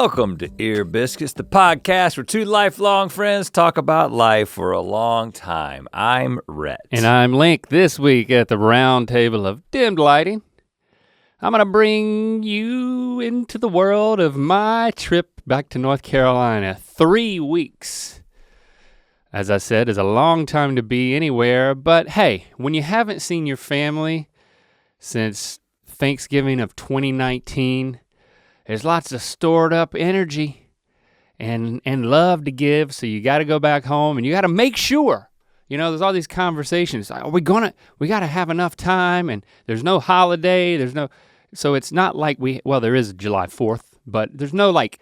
Welcome to Ear Biscuits, the podcast where two lifelong friends talk about life for a long time. I'm Rhett. And I'm Link. This week at the round table of dimmed lighting, I'm gonna bring you into the world of my trip back to North Carolina. 3 weeks. As I said, is a long time to be anywhere, but hey, when you haven't seen your family since Thanksgiving of 2019, there's lots of stored up energy and love to give, so you gotta go back home and you gotta make sure. You know, there's all these conversations, are we gotta have enough time, and there's no holiday, so it's not like there is July 4th, but there's no like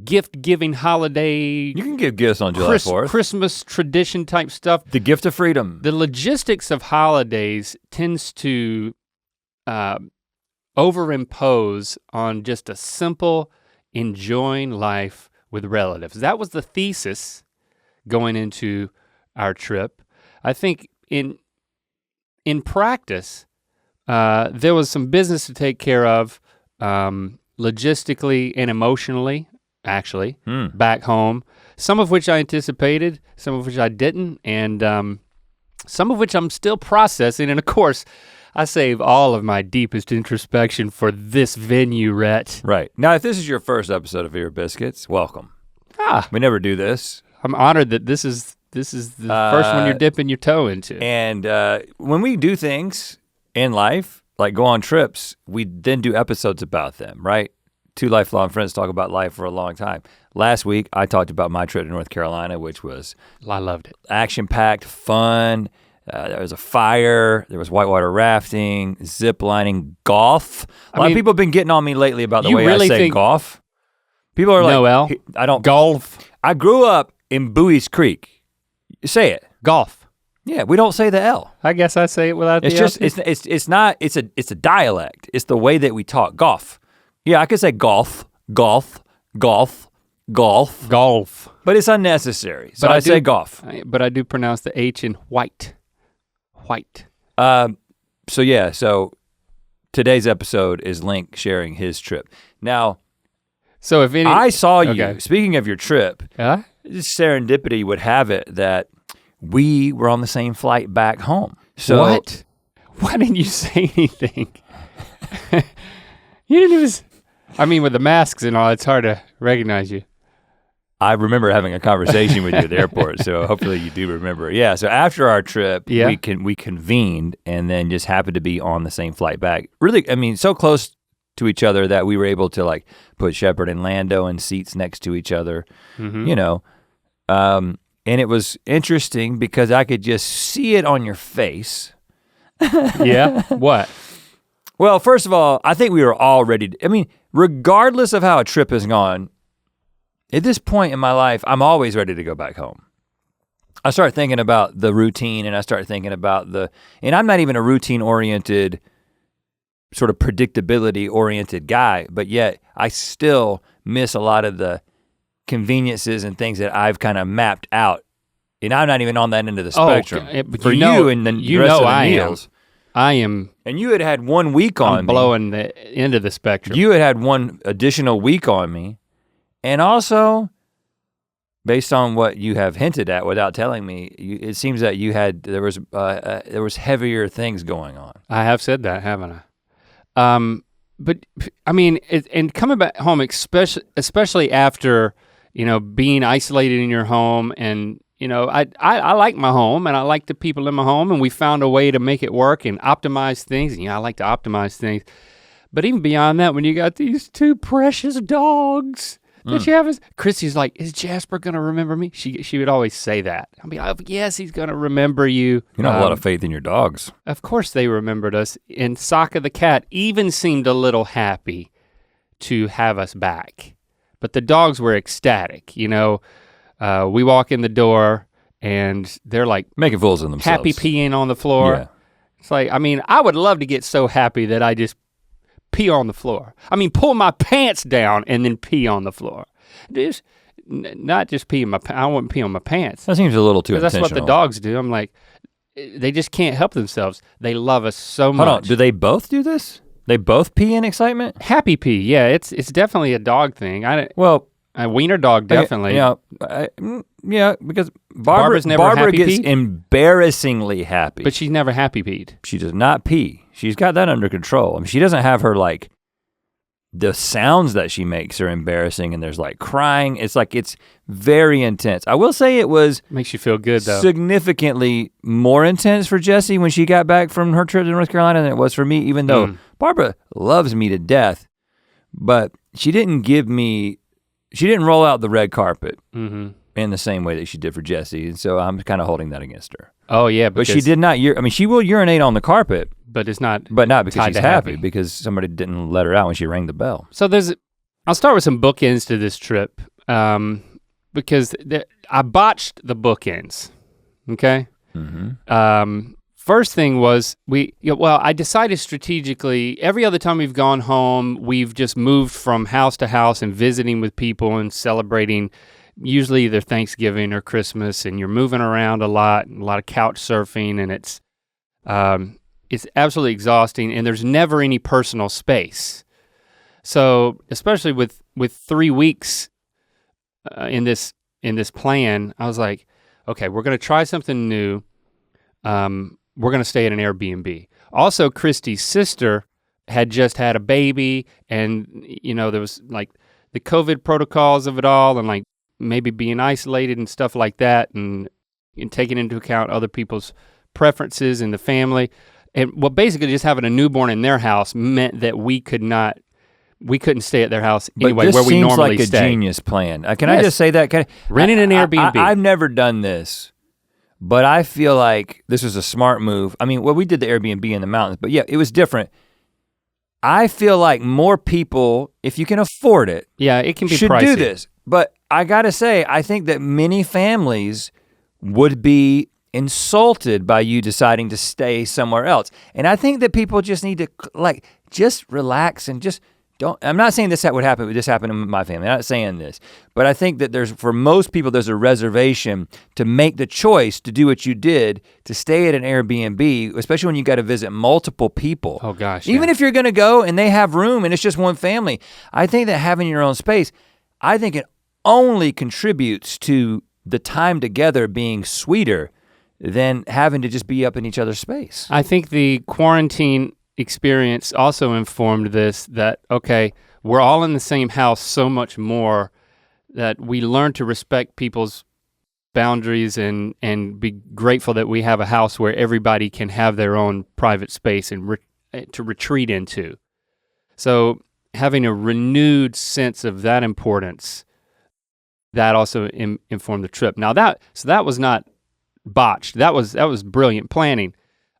gift giving holiday. You can give gifts on July 4th. Christmas tradition type stuff. The gift of freedom. The logistics of holidays tends to overimpose on just a simple enjoying life with relatives. That was the thesis going into our trip. I think in practice, there was some business to take care of logistically and emotionally, actually, back home. Some of which I anticipated, some of which I didn't, and some of which I'm still processing. And of course, I save all of my deepest introspection for this venue, Rhett. Right. Now, if this is your first episode of Ear Biscuits, welcome. We never do this. I'm honored that this is the first one you're dipping your toe into. And when we do things in life, like go on trips, we then do episodes about them, right? Two lifelong friends talk about life for a long time. Last week, I talked about my trip to North Carolina, which was I loved it. Action-packed, fun. There was a fire, there was whitewater rafting, zip lining, golf. A lot of people have been getting on me lately about the way I say golf. People are like, Noel, I don't. Golf. I grew up in Bowie's Creek. Say it. Golf. Yeah, we don't say the L. I guess I say it without the L. It's a dialect. It's the way that we talk, golf. Yeah, I could say golf, golf, golf, golf. Golf. But it's unnecessary, so I say golf. But I do pronounce the H in white. White. So today's episode is Link sharing his trip. Now, so if I saw you, speaking of your trip, huh? Serendipity would have it that we were on the same flight back home. So what? Why didn't you say anything? You didn't even, with the masks and all, it's hard to recognize you. I remember having a conversation with you at the airport, so hopefully you do remember. Yeah, so after our trip, we convened and then just happened to be on the same flight back. Really, so close to each other that we were able to like put Shepard and Lando in seats next to each other, you know. And it was interesting because I could just see it on your face. Yeah, what? Well, first of all, I think we were all ready regardless of how a trip has gone, at this point in my life, I'm always ready to go back home. I start thinking about the routine and I start thinking about and I'm not even a routine-oriented, sort of predictability-oriented guy, but yet I still miss a lot of the conveniences and things that I've kind of mapped out. And I'm not even on that end of the spectrum. For you and the rest of the meals. I am. And you had 1 week on me. I'm blowing the end of the spectrum. You had one additional week on me. And also, based on what you have hinted at without telling me, it seems that there was heavier things going on. I have said that, haven't I? But and coming back home, especially after being isolated in your home, and I like my home and I like the people in my home, and we found a way to make it work and optimize things. And I like to optimize things, but even beyond that, when you got these two precious dogs. That you have Christy's like, is Jasper gonna remember me? She would always say that. I'd be like, yes, he's gonna remember you. You don't have a lot of faith in your dogs. Of course they remembered us. And Sokka the cat even seemed a little happy to have us back. But the dogs were ecstatic, we walk in the door and they're like making fools of themselves. Happy peeing on the floor. Yeah. It's like, I would love to get so happy that I just pee on the floor. Pull my pants down and then pee on the floor. Not just pee in my I wouldn't pee on my pants. That seems a little too intentional. That's what the dogs do. I'm like, they just can't help themselves. They love us so much. Hold on, do they both do this? They both pee in excitement? Happy pee, yeah, it's definitely a dog thing. Well, a wiener dog definitely. Yeah, because Barbara's never Barbara happy gets peed? embarrassingly happy. But she's never happy peed. She does not pee. She's got that under control. I mean, she doesn't have her like, the sounds that she makes are embarrassing and there's like crying. It's like, it's very intense. I will say it was Makes you feel good though. significantly more intense for Jessie when she got back from her trip to North Carolina than it was for me, even though Barbara loves me to death, but she didn't roll out the red carpet in the same way that she did for Jessie. And so I'm kind of holding that against her. Oh yeah, but she did not, she will urinate on the carpet. But it's not. But not because tied she's to happy, because somebody didn't let her out when she rang the bell. So I'll start with some bookends to this trip because I botched the bookends, okay? First thing was I decided strategically, every other time we've gone home, we've just moved from house to house and visiting with people and celebrating usually either Thanksgiving or Christmas, and you're moving around a lot of couch surfing, and it's absolutely exhausting, and there's never any personal space. So especially with 3 weeks in this plan, I was like, okay, we're gonna try something new. We're gonna stay at an Airbnb. Also, Christy's sister had just had a baby, and there was like the COVID protocols of it all, and like maybe being isolated and stuff like that, and taking into account other people's preferences in the family. And basically just having a newborn in their house meant that we couldn't stay at their house anyway, where we normally stay. But this seems like a genius plan. Can I just say that? Renting an Airbnb. I've never done this, but I feel like this was a smart move. I mean, we did the Airbnb in the mountains, but yeah, it was different. I feel like more people, if you can afford it, it can be should pricey. do this. But I gotta say, I think that many families would be insulted by you deciding to stay somewhere else. And I think that people just need to just relax and just I'm not saying this happened in my family, I'm not saying this, but I think that for most people, there's a reservation to make the choice to do what you did, to stay at an Airbnb, especially when you gotta visit multiple people. Oh gosh. Even if you're gonna go and they have room and it's just one family, I think that having your own space, I think it only contributes to the time together being sweeter than having to just be up in each other's space. I think the quarantine experience also informed this, that, okay, we're all in the same house so much more that we learn to respect people's boundaries and be grateful that we have a house where everybody can have their own private space and to retreat into. So having a renewed sense of that importance, that also informed the trip. Now that was not botched. That was brilliant planning.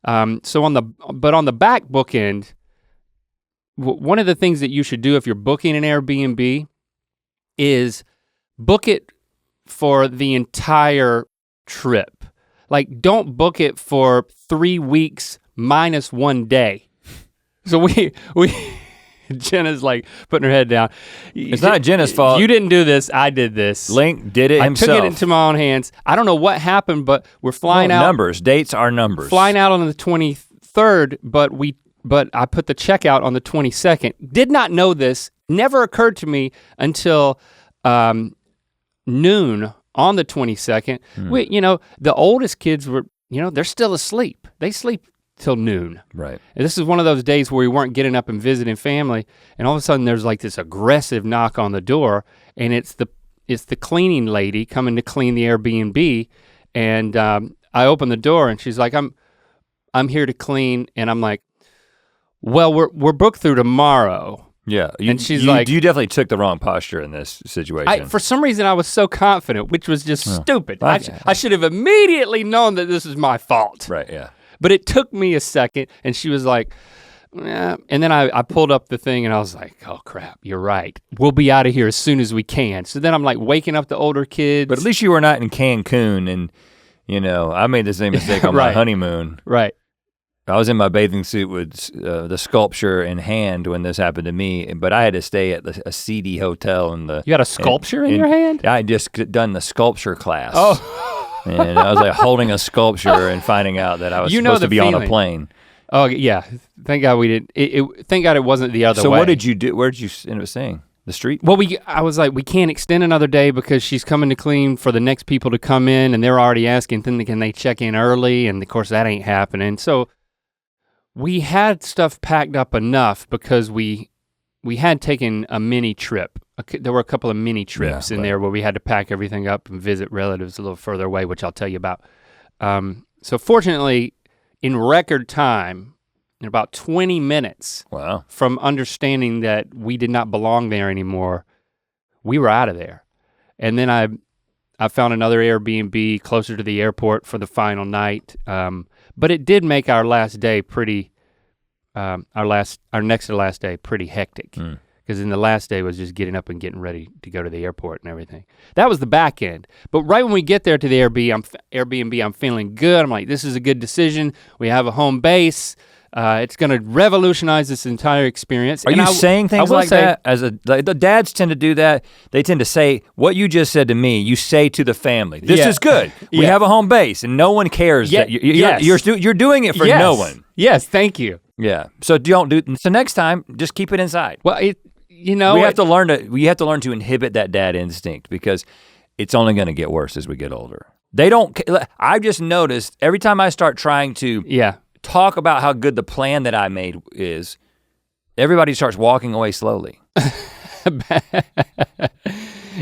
So on the back bookend, one of the things that you should do if you're booking an Airbnb is book it for the entire trip. Like, don't book it for 3 weeks minus 1 day. So we Jenna's like putting her head down. It's not Jenna's fault. You didn't do this, I did this. Link did it himself. I took it into my own hands. I don't know what happened, but we're flying out. Numbers, dates are numbers. Flying out on the 23rd, but I put the checkout on the 22nd. Did not know this, never occurred to me until noon on the 22nd. The oldest kids were, they're still asleep. They sleep till noon. Right. And this is one of those days where we weren't getting up and visiting family, and all of a sudden there's like this aggressive knock on the door, and it's the cleaning lady coming to clean the Airbnb, and I open the door and she's like, I'm here to clean, and I'm like, well, we're booked through tomorrow. Yeah, and she's you like, you definitely took the wrong posture in this situation. For some reason I was so confident, which was just stupid. I should have immediately known that this is my fault. Right, yeah. But it took me a second, and she was like, yeah. And then I pulled up the thing and I was like, oh crap, you're right. We'll be out of here as soon as we can. So then I'm like waking up the older kids. But at least you were not in Cancun, and I made the same mistake on my honeymoon. Right. I was in my bathing suit with the sculpture in hand when this happened to me, but I had to stay at a seedy hotel in the— You had a sculpture in your hand? I had just done the sculpture class. Oh. And I was like holding a sculpture and finding out that I was supposed to be on a plane. Oh yeah, thank God we didn't. Thank God it wasn't the other way. So what did you do? Where did you end up staying? The street? Well, I was like, we can't extend another day because she's coming to clean for the next people to come in, and they're already asking, can they check in early? And of course that ain't happening. So we had stuff packed up enough because we had taken a mini trip. There were a couple of mini trips in there where we had to pack everything up and visit relatives a little further away, which I'll tell you about. So fortunately, in record time, in about 20 minutes from understanding that we did not belong there anymore, we were out of there. And then I found another Airbnb closer to the airport for the final night. But it did make our last day pretty, our next to last day pretty hectic. Because in the last day was just getting up and getting ready to go to the airport and everything. That was the back end. But right when we get there to the Airbnb, I'm feeling good. I'm like, this is a good decision. We have a home base. It's gonna revolutionize this entire experience. Are you saying things like that? The dads tend to do that. They tend to say what you just said to me. You say to the family, "This is good. We have a home base, and no one cares that you're doing it for no one." Yes, thank you. Yeah. So don't do. So next time, just keep it inside. Well, we have to learn to inhibit that dad instinct because it's only gonna get worse as we get older. They don't. I've just noticed every time I start trying to talk about how good the plan that I made is, everybody starts walking away slowly.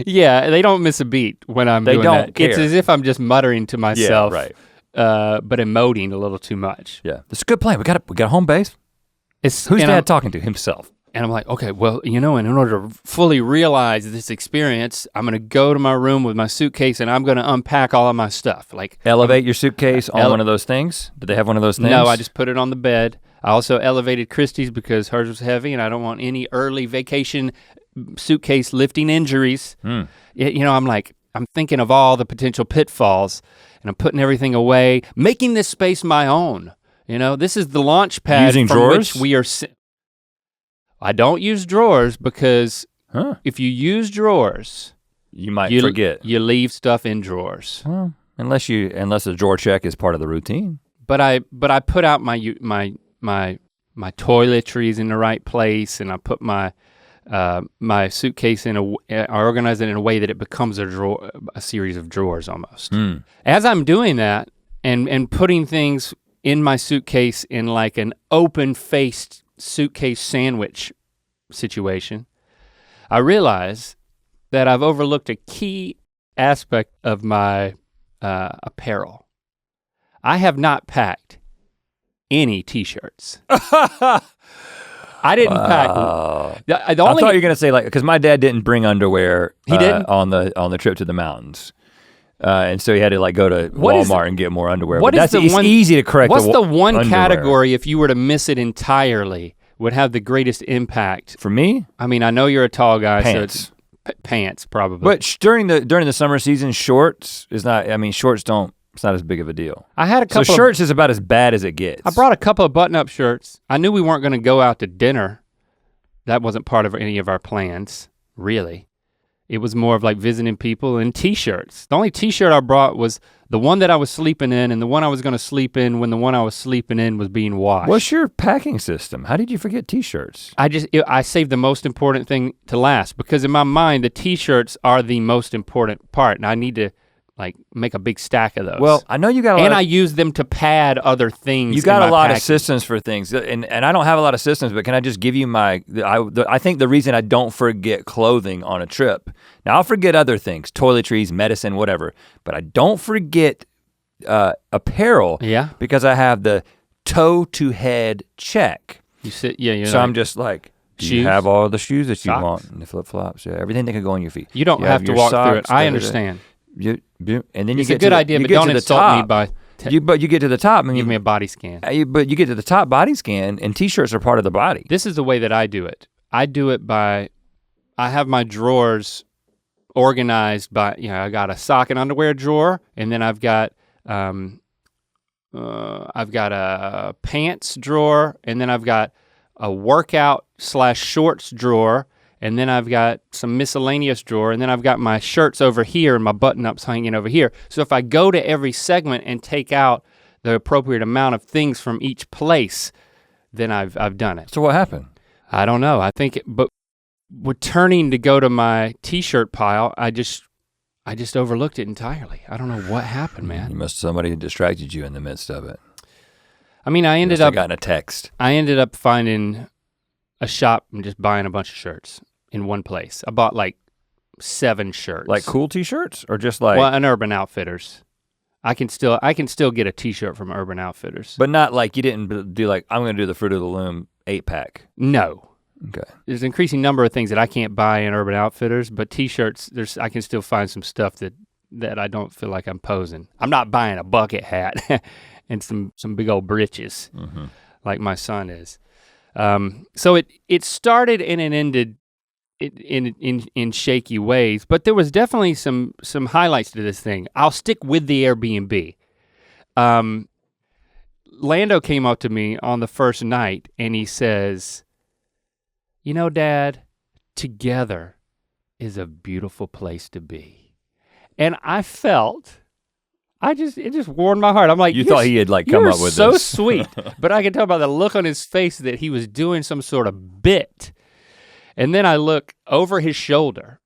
Yeah, they don't miss a beat when I'm doing that. They don't care. It's as if I'm just muttering to myself, but emoting a little too much. Yeah, it's a good plan. We got a home base. Who's dad talking to? Himself. And I'm like, okay, well, and in order to fully realize this experience, I'm gonna go to my room with my suitcase and I'm gonna unpack all of my stuff. Like elevate your suitcase on one of those things? Did they have one of those things? No, I just put it on the bed. I also elevated Christy's because hers was heavy and I don't want any early vacation suitcase lifting injuries. I'm thinking of all the potential pitfalls and I'm putting everything away, making this space my own. This is the launch pad using from drawers? Which we are. I don't use drawers because if you use drawers, you might forget. You leave stuff in drawers. Well, unless a drawer check is part of the routine. But I put out my toiletries in the right place, and I put my suitcase I organize it in a way that it becomes a series of drawers almost. As I'm doing that and putting things in my suitcase in like an open-faced suitcase sandwich situation, I realize that I've overlooked a key aspect of my apparel. I have not packed any t-shirts. I didn't pack. I thought you were gonna say because my dad didn't bring underwear. He didn't? on the trip to the mountains. And so he had to go to Walmart and get more underwear. It's easy to correct. What's the one category if you were to miss it entirely would have the greatest impact? For me? I mean, I know you're a tall guy, pants. So it's pants probably. But during the summer season, shorts is not. I mean, shorts don't. It's not as big of a deal. I had a couple. So shirts is about as bad as it gets. I brought a couple of button-up shirts. I knew we weren't going to go out to dinner. That wasn't part of any of our plans, really. It was more of like visiting people and t-shirts. The only t-shirt I brought was the one that I was sleeping in and the one I was gonna sleep in when the one I was sleeping in was being washed. What's your packing system? How did you forget t-shirts? I saved the most important thing to last because in my mind, the t-shirts are the most important part and I need to make a big stack of those. Well, I know you got a lot I use them to pad other things. You got a lot of systems for things, and I don't have a lot of systems, but can I just give you I think the reason I don't forget clothing on a trip, now I'll forget other things, toiletries, medicine, whatever, but I don't forget apparel because I have the toe to head check. So I'm just like, you have all the shoes that you want, and the flip-flops, everything that can go on your feet. You don't have to walk through it, I understand. And then it's a good idea, but don't insult me by. But you get to the top and give me a body scan. But you get to the top body scan, and t-shirts are part of the body. This is the way that I do it. I do it by, I have my drawers organized by, I got a sock and underwear drawer, and then I've got a pants drawer, and then I've got a workout/shorts drawer. And then I've got some miscellaneous drawer, and then I've got my shirts over here and my button-ups hanging over here. So if I go to every segment and take out the appropriate amount of things from each place, then I've done it. So what happened? I don't know. I think, but with turning to go to my t-shirt pile, I just overlooked it entirely. I don't know what happened, man. Somebody distracted you in the midst of it. I mean, I ended up gotten a text. I ended up finding a shop and just buying a bunch of shirts in one place. I bought like 7 shirts. Like cool t-shirts or just like? Well, an Urban Outfitters. I can still get a t-shirt from Urban Outfitters. But not like you didn't do like, I'm gonna do the Fruit of the Loom 8-pack. No. Okay. There's an increasing number of things that I can't buy in Urban Outfitters, but t-shirts, I can still find some stuff that I don't feel like I'm posing. I'm not buying a bucket hat and some big old britches like my son is. So it started and it ended in shaky ways, but there was definitely some highlights to this thing. I'll stick with the Airbnb. Lando came up to me on the first night and he says, "You know, Dad, together is a beautiful place to be." And I felt, it just warmed my heart. I'm like, you thought he had like come up with so this. sweet, but I could tell by the look on his face that he was doing some sort of bit. And then I look over his shoulder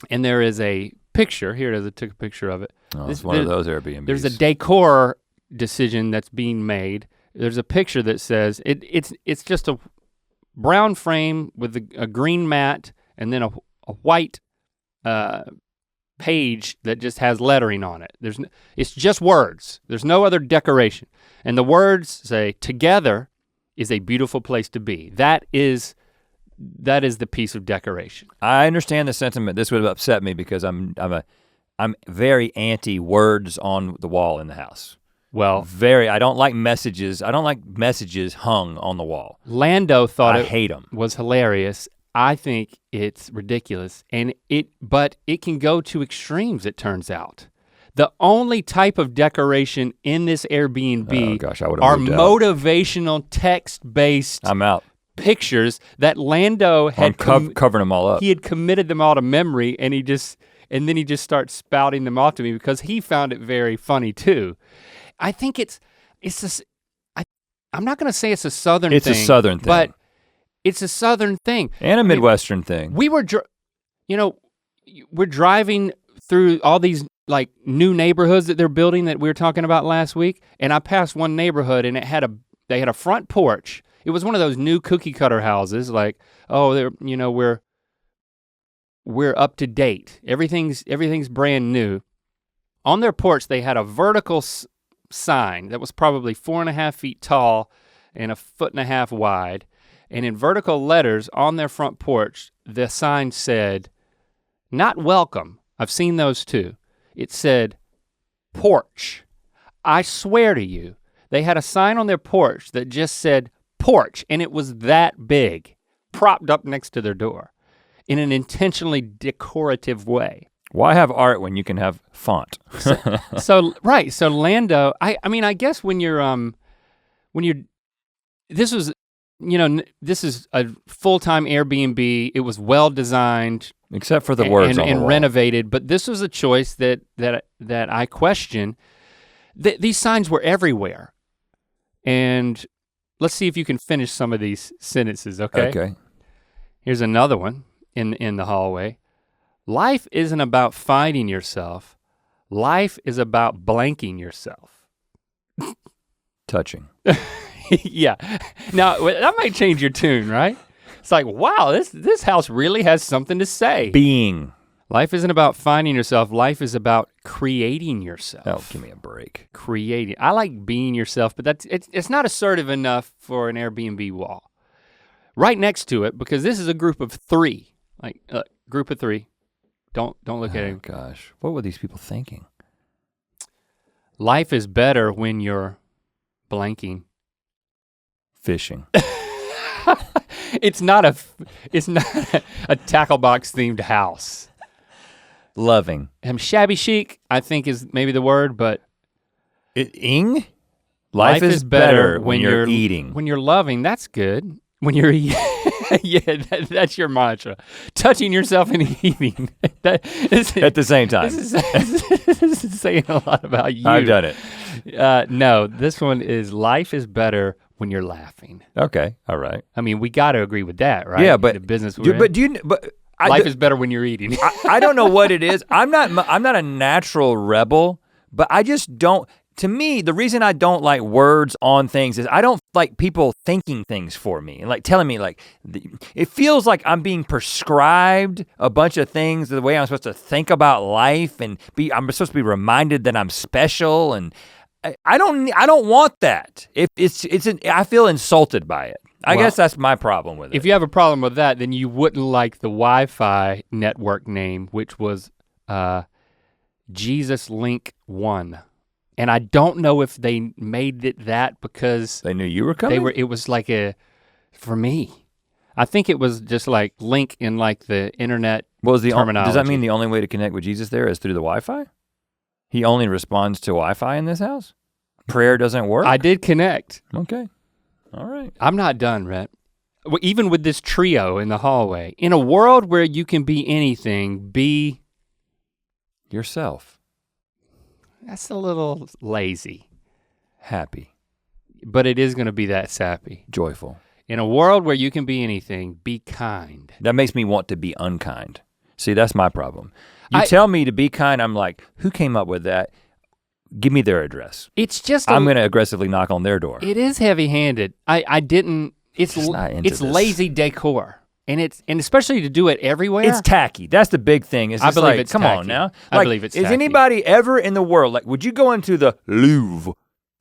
and there is a picture. Here it is, I took a picture of it. Oh, it's one of those Airbnbs. There's a decor decision that's being made. There's a picture that says, it's just a brown frame with a green mat and then a white page that just has lettering on it. It's just words. There's no other decoration. And the words say, "Together is a beautiful place to be." That is the piece of decoration. I understand the sentiment. This would have upset me because I'm very anti words on the wall in the house. Well, I don't like messages. I don't like messages hung on the wall. Lando thought I hate them. Was hilarious. I think it's ridiculous, but it can go to extremes, it turns out. The only type of decoration in this Airbnb are motivational text-based I'm out. Pictures that Lando had covering them all up. He had committed them all to memory, and then he just starts spouting them off to me because he found it very funny too. I think I'm not gonna say it's a Southern thing. It's a Southern thing. But it's a Southern thing. And a Midwestern thing. We were, we're driving through all these like new neighborhoods that they're building that we were talking about last week, and I passed one neighborhood and they had a front porch. It was one of those new cookie cutter houses, like, oh, we're up to date. Everything's brand new. On their porch, they had a vertical sign that was probably 4.5 feet tall and 1.5 feet wide. And in vertical letters on their front porch, the sign said, "Not welcome." I've seen those too. It said, "Porch." I swear to you, they had a sign on their porch that just said, "Porch," and it was that big, propped up next to their door in an intentionally decorative way. Why have art when you can have font? So Lando, I mean, I guess when you're, this is a full-time Airbnb. It was well designed. Except for the words on the and wall. Renovated, but this was a choice that I question. These signs were everywhere. And let's see if you can finish some of these sentences, okay? Okay. Here's another one in the hallway. "Life isn't about finding yourself. Life is about blanking yourself." Touching. Yeah. Now, that might change your tune, right? It's like, wow, this house really has something to say. Being. Life isn't about finding yourself. Life is about creating yourself. Oh, give me a break. Creating. I like being yourself, but it's not assertive enough for an Airbnb wall. Right next to it, because this is a group of 3. Like, group of 3. Don't look at it. Oh gosh, what were these people thinking? Life is better when you're blanking. Fishing. It's not a tackle box themed house. Loving. Shabby chic, I think is maybe the word, but Ing? Life is better when you're eating. When you're loving, that's good. When you're eating, yeah, that's your mantra. Touching yourself and eating. At the same time. This is saying a lot about you. I've done it. No, this one is life is better when you're laughing. Okay, all right. I mean, we got to agree with that, right? Yeah, but the business life is better when you're eating. I don't know what it is. I'm not a natural rebel, but I just don't. To me, the reason I don't like words on things is I don't like people thinking things for me and like telling me like, it feels like I'm being prescribed a bunch of things the way I'm supposed to think about life and I'm supposed to be reminded that I'm special, and I don't want that. I feel insulted by it. I guess that's my problem with it. If you have a problem with that, then you wouldn't like the Wi-Fi network name, which was Jesus Link 1. And I don't know if they made it that because they knew you were coming. It was like for me. I think it was just like link in like the internet terminology. Does that mean the only way to connect with Jesus there is through the Wi-Fi? He only responds to Wi-Fi in this house? Prayer doesn't work? I did connect. Okay, all right. I'm not done, Rhett. Even with this trio in the hallway, in a world where you can be anything, be yourself. That's a little lazy. Happy. But it is gonna be that sappy. Joyful. In a world where you can be anything, be kind. That makes me want to be unkind. See, that's my problem. You tell me to be kind, I'm like, who came up with that? Give me their address. It's just I'm gonna aggressively knock on their door. It is heavy-handed. It's lazy decor. And especially to do it everywhere. It's tacky. That's the big thing. I believe it's come tacky. on now. I believe it's tacky. Is anybody ever in the world, like would you go into the Louvre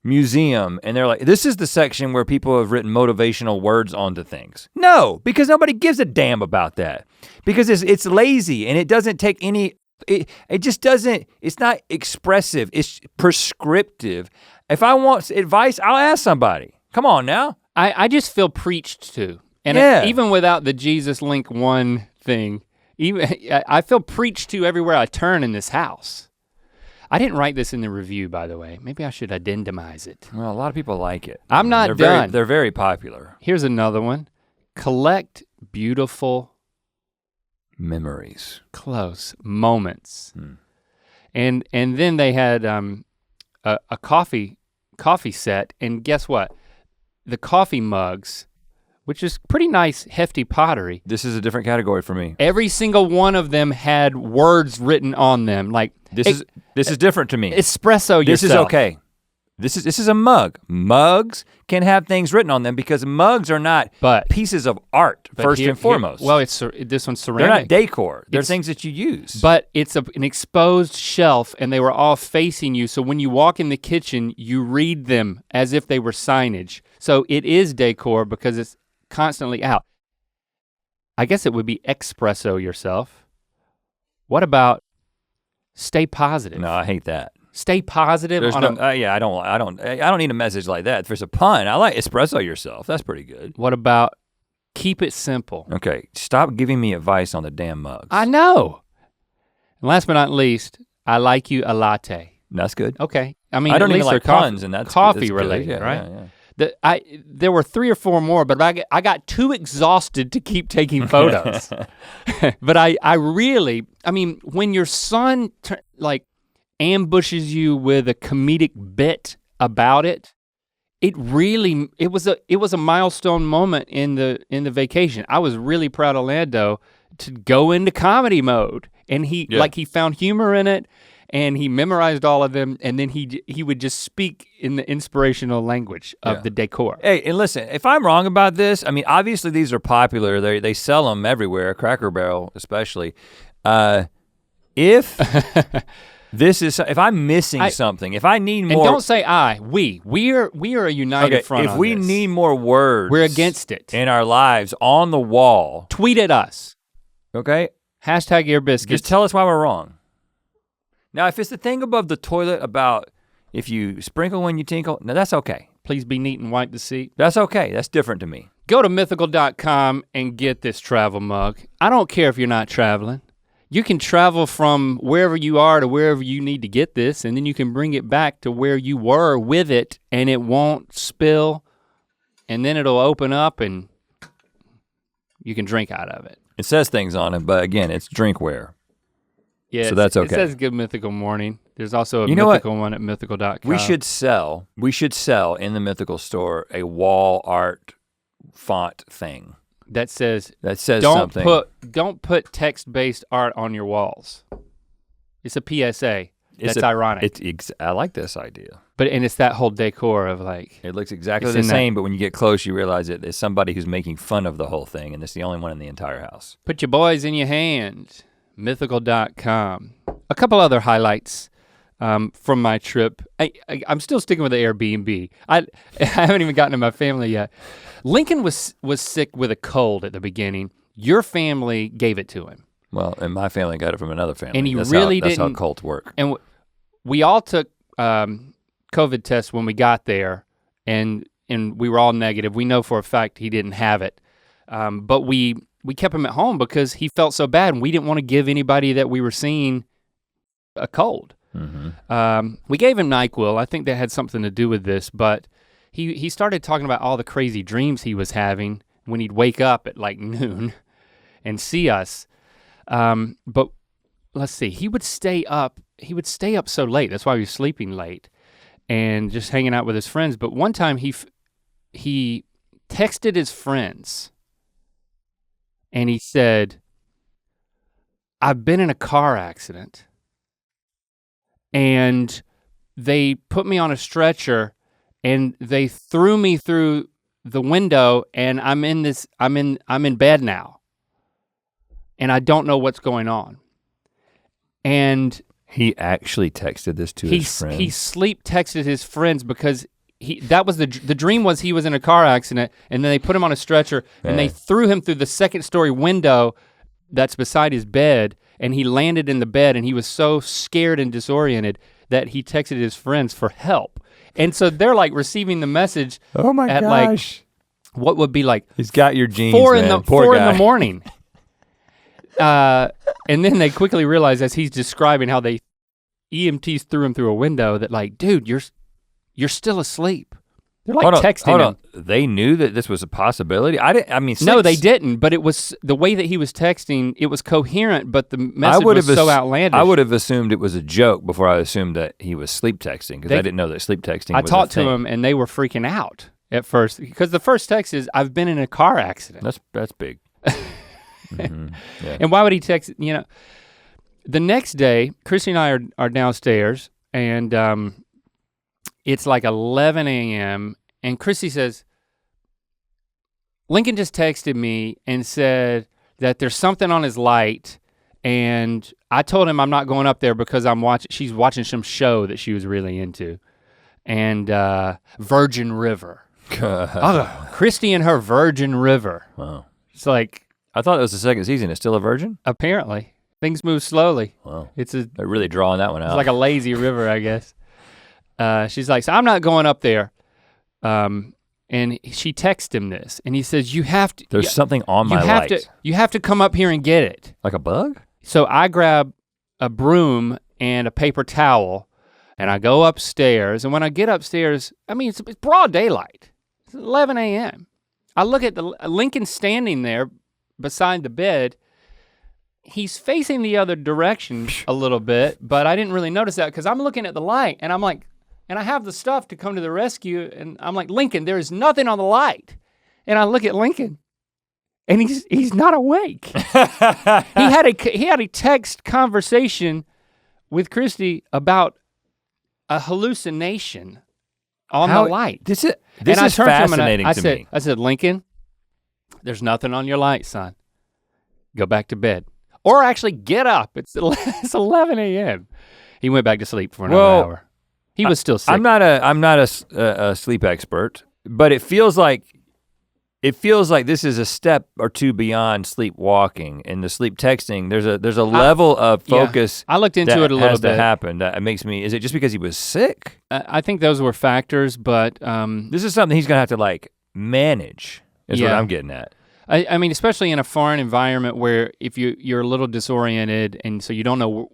Museum and they're like, this is the section where people have written motivational words onto things? No, because nobody gives a damn about that. Because it's lazy and it doesn't take any, it just doesn't, it's not expressive, it's prescriptive. If I want advice, I'll ask somebody. Come on now. I just feel preached to. And even without the Jesus Link 1 thing, I feel preached to everywhere I turn in this house. I didn't write this in the review, by the way. Maybe I should addendamize it. Well, a lot of people like it. I'm not done. They're very popular. Here's another one. Collect beautiful memories. Close moments. And then they had a coffee set, and guess what? The coffee mugs, which is pretty nice, hefty pottery. This is a different category for me. Every single one of them had words written on them, like this is different to me. Espresso yourself. This is okay. This is a mug. Mugs can have things written on them because mugs are not pieces of art first and foremost. This one's ceramic. They're not decor. They're things that you use. But it's an exposed shelf, and they were all facing you. So when you walk in the kitchen, you read them as if they were signage. So it is decor because it's constantly out. I guess it would be espresso yourself. What about stay positive? No, I hate that. Stay positive. I don't need a message like that. If there's a pun, I like espresso yourself. That's pretty good. What about keep it simple? Okay, stop giving me advice on the damn mugs. I know. And last but not least, I like you a latte. That's good. Okay. I mean, I don't even like puns, and that's coffee that's related, right? Yeah. There were 3 or 4 more, but I got too exhausted to keep taking photos. But I really, when your son ambushes you with a comedic bit about it, it was a milestone moment in the vacation. I was really proud of Lando to go into comedy mode, and he found humor in it. And he memorized all of them, and then he would just speak in the inspirational language of the decor. Hey, and listen, if I'm wrong about this, obviously these are popular. They sell them everywhere, Cracker Barrel especially. If I'm missing something, if I need more, and don't say we are a united front. If we need more words, we're against it in our lives on the wall. Tweet at us. Okay. # Ear Biscuits. Just tell us why we're wrong. Now, if it's the thing above the toilet about if you sprinkle when you tinkle, no, that's okay. Please be neat and wipe the seat. That's okay, that's different to me. Go to mythical.com and get this travel mug. I don't care if you're not traveling. You can travel from wherever you are to wherever you need to get this, and then you can bring it back to where you were with it, and it won't spill, and then it'll open up and you can drink out of it. It says things on it, but again, it's drinkware. Yeah, so that's okay. It says good mythical morning. There's also a Mythical one at mythical.com. We should sell in the Mythical store a wall art font thing. That says something. Don't put text-based art on your walls. It's a PSA. That's ironic. I like this idea. And it's that whole decor of like. It looks exactly the same, but when you get close, you realize it's somebody who's making fun of the whole thing, and it's the only one in the entire house. Put your boys in your hands. Mythical.com. A couple other highlights from my trip. I'm still sticking with the Airbnb. I haven't even gotten to my family yet. Lincoln was sick with a cold at the beginning. Your family gave it to him. Well, and my family got it from another family. And that's how cults work. And we all took COVID tests when we got there, and we were all negative. We know for a fact he didn't have it, but we kept him at home because he felt so bad, and we didn't want to give anybody that we were seeing a cold. Mm-hmm. We gave him NyQuil. I think that had something to do with this, but he started talking about all the crazy dreams he was having when he'd wake up at like noon and see us. But let's see, he would stay up so late. That's why he was sleeping late and just hanging out with his friends. But one time he texted his friends and he said, "I've been in a car accident and they put me on a stretcher and they threw me through the window and I'm in bed now. And I don't know what's going on." And he actually texted this to his friends. He sleep texted his friends because that was the dream was he was in a car accident and then they put him on a stretcher and they threw him through the second story window that's beside his bed, and he landed in the bed and he was so scared and disoriented that he texted his friends for help. And so they're like receiving the message at like what would be like he's got your genes, 4 in the morning. And then they quickly realize as he's describing how they EMTs threw him through a window that like, dude, you're still asleep. They're like texting him. They knew that this was a possibility? No, they didn't, but it was the way that he was texting, it was coherent, but the message was so outlandish. I would have assumed it was a joke before I assumed that he was sleep texting, because I didn't know that sleep texting was a thing. I talked to him and they were freaking out at first, because the first text is, "I've been in a car accident." That's big. Mm-hmm. Yeah. And why would he text, the next day, Chrissy and I are downstairs and it's like 11 a.m. and Chrissy says, "Lincoln just texted me and said that there's something on his light, and I told him I'm not going up there because she's watching some show that she was really into, and Virgin River." Christy and her Virgin River. Wow. It's like, I thought it was the second season. It's still a virgin? Apparently. Things move slowly. Wow. They're really drawing that one out. It's like a lazy river, I guess. She's like, "So I'm not going up there." And she texted him this, and he says, "You have to." There's something on my light. You have to come up here and get it. Like a bug? So I grab a broom and a paper towel, and I go upstairs. And when I get upstairs, it's broad daylight. It's 11 a.m. I look at Lincoln standing there beside the bed. He's facing the other direction a little bit, but I didn't really notice that because I'm looking at the light and I'm like, and I have the stuff to come to the rescue, and I'm like, "Lincoln, there is nothing on the light." And I look at Lincoln and he's not awake. He had a text conversation with Christy about a hallucination on the light. This is fascinating to me. I said, "Lincoln, there's nothing on your light, son. Go back to bed. Or actually get up, it's 11 a.m. He went back to sleep for another hour. He was still sick. I'm not a sleep expert, but it feels like this is a step or two beyond sleepwalking. And the sleep texting, there's a level of focus. I looked into it a little bit. That happen. That makes me. Is it just because he was sick? I think those were factors, but this is something he's gonna have to like manage. Is what I'm getting at. I mean, especially in a foreign environment where if you're a little disoriented and so you don't know,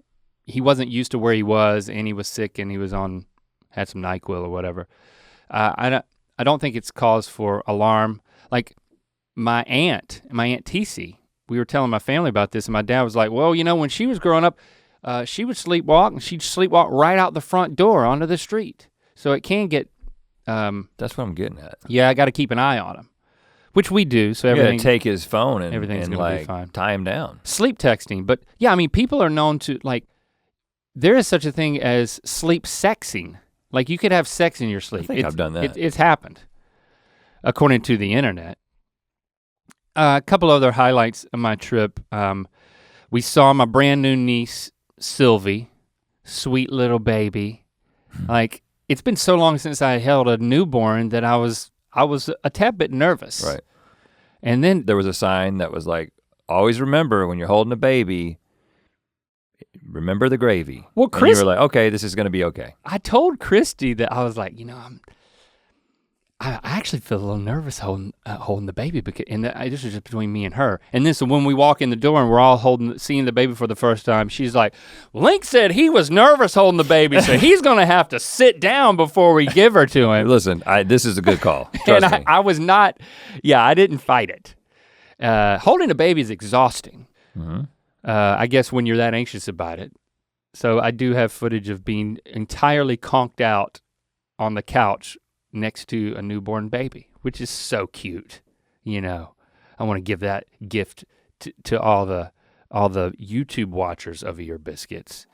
he wasn't used to where he was and he was sick and he had some NyQuil or whatever. I don't think it's cause for alarm. Like my aunt TC, we were telling my family about this and my dad was like, "Well, when she was growing up, she would sleepwalk and she'd sleepwalk right out the front door onto the street. So it can get. That's what I'm getting at. Yeah, I gotta keep an eye on him, which we do, so You everything. gotta take his phone and, everything's and gonna be like fine. tie him down. Sleep texting, but yeah, I mean, people are known to like, there is such a thing as sleep sexing. Like you could have sex in your sleep. I think I've done that. It's happened, according to the internet. A couple other highlights of my trip. We saw my brand new niece, Sylvie, sweet little baby. Like it's been so long since I held a newborn that I was a tad bit nervous. Right. And then there was a sign that was like, always remember when you're holding a baby, remember the gravy. Well, and you were like, okay, this is gonna be okay. I told Christy that I was like, I actually feel a little nervous holding the baby because, this was just between me and her. And then so when we walk in the door and we're all seeing the baby for the first time, she's like, Link said he was nervous holding the baby, so he's gonna have to sit down before we give her to him. Listen, this is a good call. Trust me. I was not, I didn't fight it. Holding a baby is exhausting. Mm-hmm. I guess when you're that anxious about it. So I do have footage of being entirely conked out on the couch next to a newborn baby, which is so cute. I want to give that gift to all the YouTube watchers of Ear Biscuits.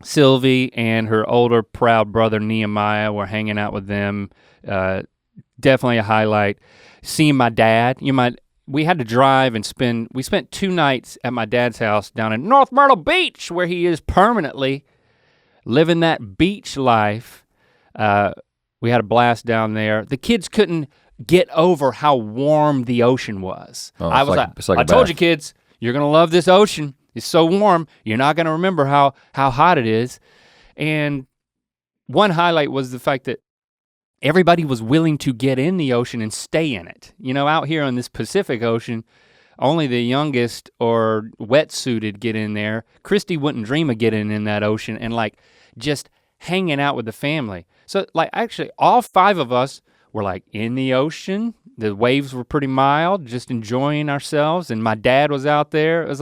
Sylvie and her older proud brother Nehemiah were hanging out with them. Definitely a highlight. Seeing my dad, we had to drive and we spent 2 nights at my dad's house down in North Myrtle Beach, where he is permanently living that beach life. We had a blast down there. The kids couldn't get over how warm the ocean was. Oh, I was like I told you kids, you're gonna love this ocean. It's so warm, you're not gonna remember how hot it is. And one highlight was the fact that everybody was willing to get in the ocean and stay in it. Out here on this Pacific Ocean, only the youngest or wetsuited get in there. Christy wouldn't dream of getting in that ocean and like just hanging out with the family. So like actually all 5 of us were like in the ocean. The waves were pretty mild, just enjoying ourselves. And my dad was out there. It's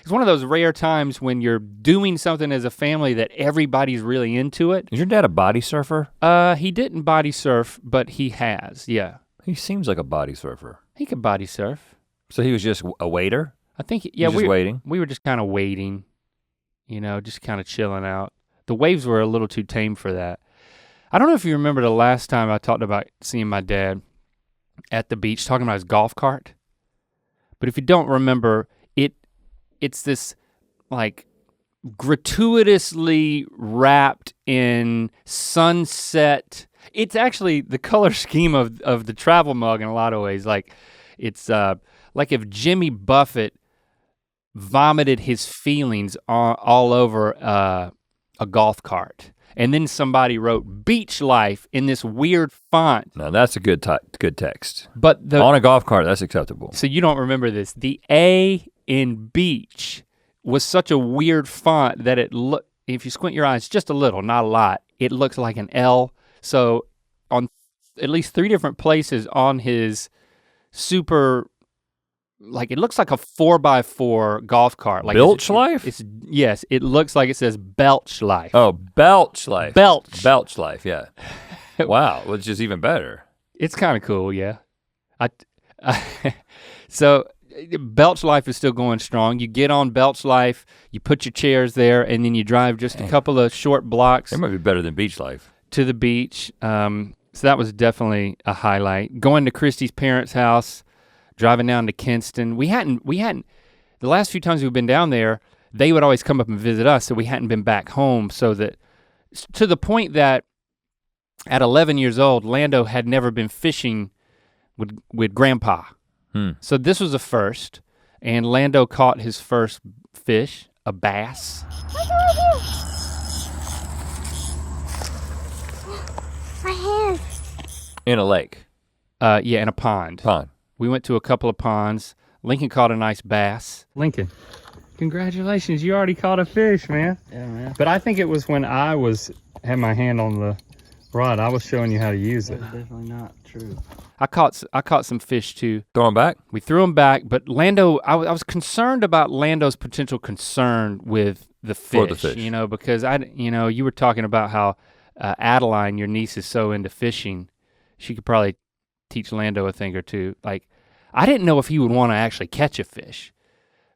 one of those rare times when you're doing something as a family that everybody's really into it. Is your dad a body surfer? He didn't body surf, but he has, yeah. He seems like a body surfer. He could body surf. So he was just a waiter? I think, we were waiting. We were just kind of waiting, just kind of chilling out. The waves were a little too tame for that. I don't know if you remember the last time I talked about seeing my dad at the beach talking about his golf cart. But if you don't remember, it's this like gratuitously wrapped in sunset. It's actually the color scheme of the travel mug in a lot of ways. Like it's like if Jimmy Buffett vomited his feelings all over a golf cart. And then somebody wrote Beach Life in this weird font. Now that's a good text. But on a golf cart, that's acceptable. So you don't remember this. The A in beach was such a weird font that if you squint your eyes just a little, not a lot, it looks like an L. So on at least 3 different places on his super, like it looks like a 4x4 golf cart. Like Belch Life? Yes, it looks like it says Belch Life. Oh, Belch Life. Belch Life, yeah. Wow, which is even better. It's kind of cool, yeah. So Belch Life is still going strong. You get on Belch Life, you put your chairs there, and then you drive just a couple of short blocks. It might be better than Beach Life. To the beach. So that was definitely a highlight. Going to Christy's parents' house, driving down to Kinston. We hadn't, the last few times we've been down there, they would always come up and visit us, so we hadn't been back home, so that, to the point that at 11 years old, Lando had never been fishing with Grandpa. So this was a first, and Lando caught his first fish, a bass. My hand. In a lake. Yeah, in a pond. Pond. We went to a couple of ponds. Lincoln caught a nice bass. Lincoln, congratulations, you already caught a fish, man. Yeah, man. But I think it was when I had my hand on Right, I was showing you how to use it. That's definitely not true. I caught some fish too. Throw them back? We threw them back, but Lando, I was concerned about Lando's potential concern with the fish. For the fish. You know, because you were talking about how Adeline, your niece, is so into fishing. She could probably teach Lando a thing or two. Like, I didn't know if he would want to actually catch a fish,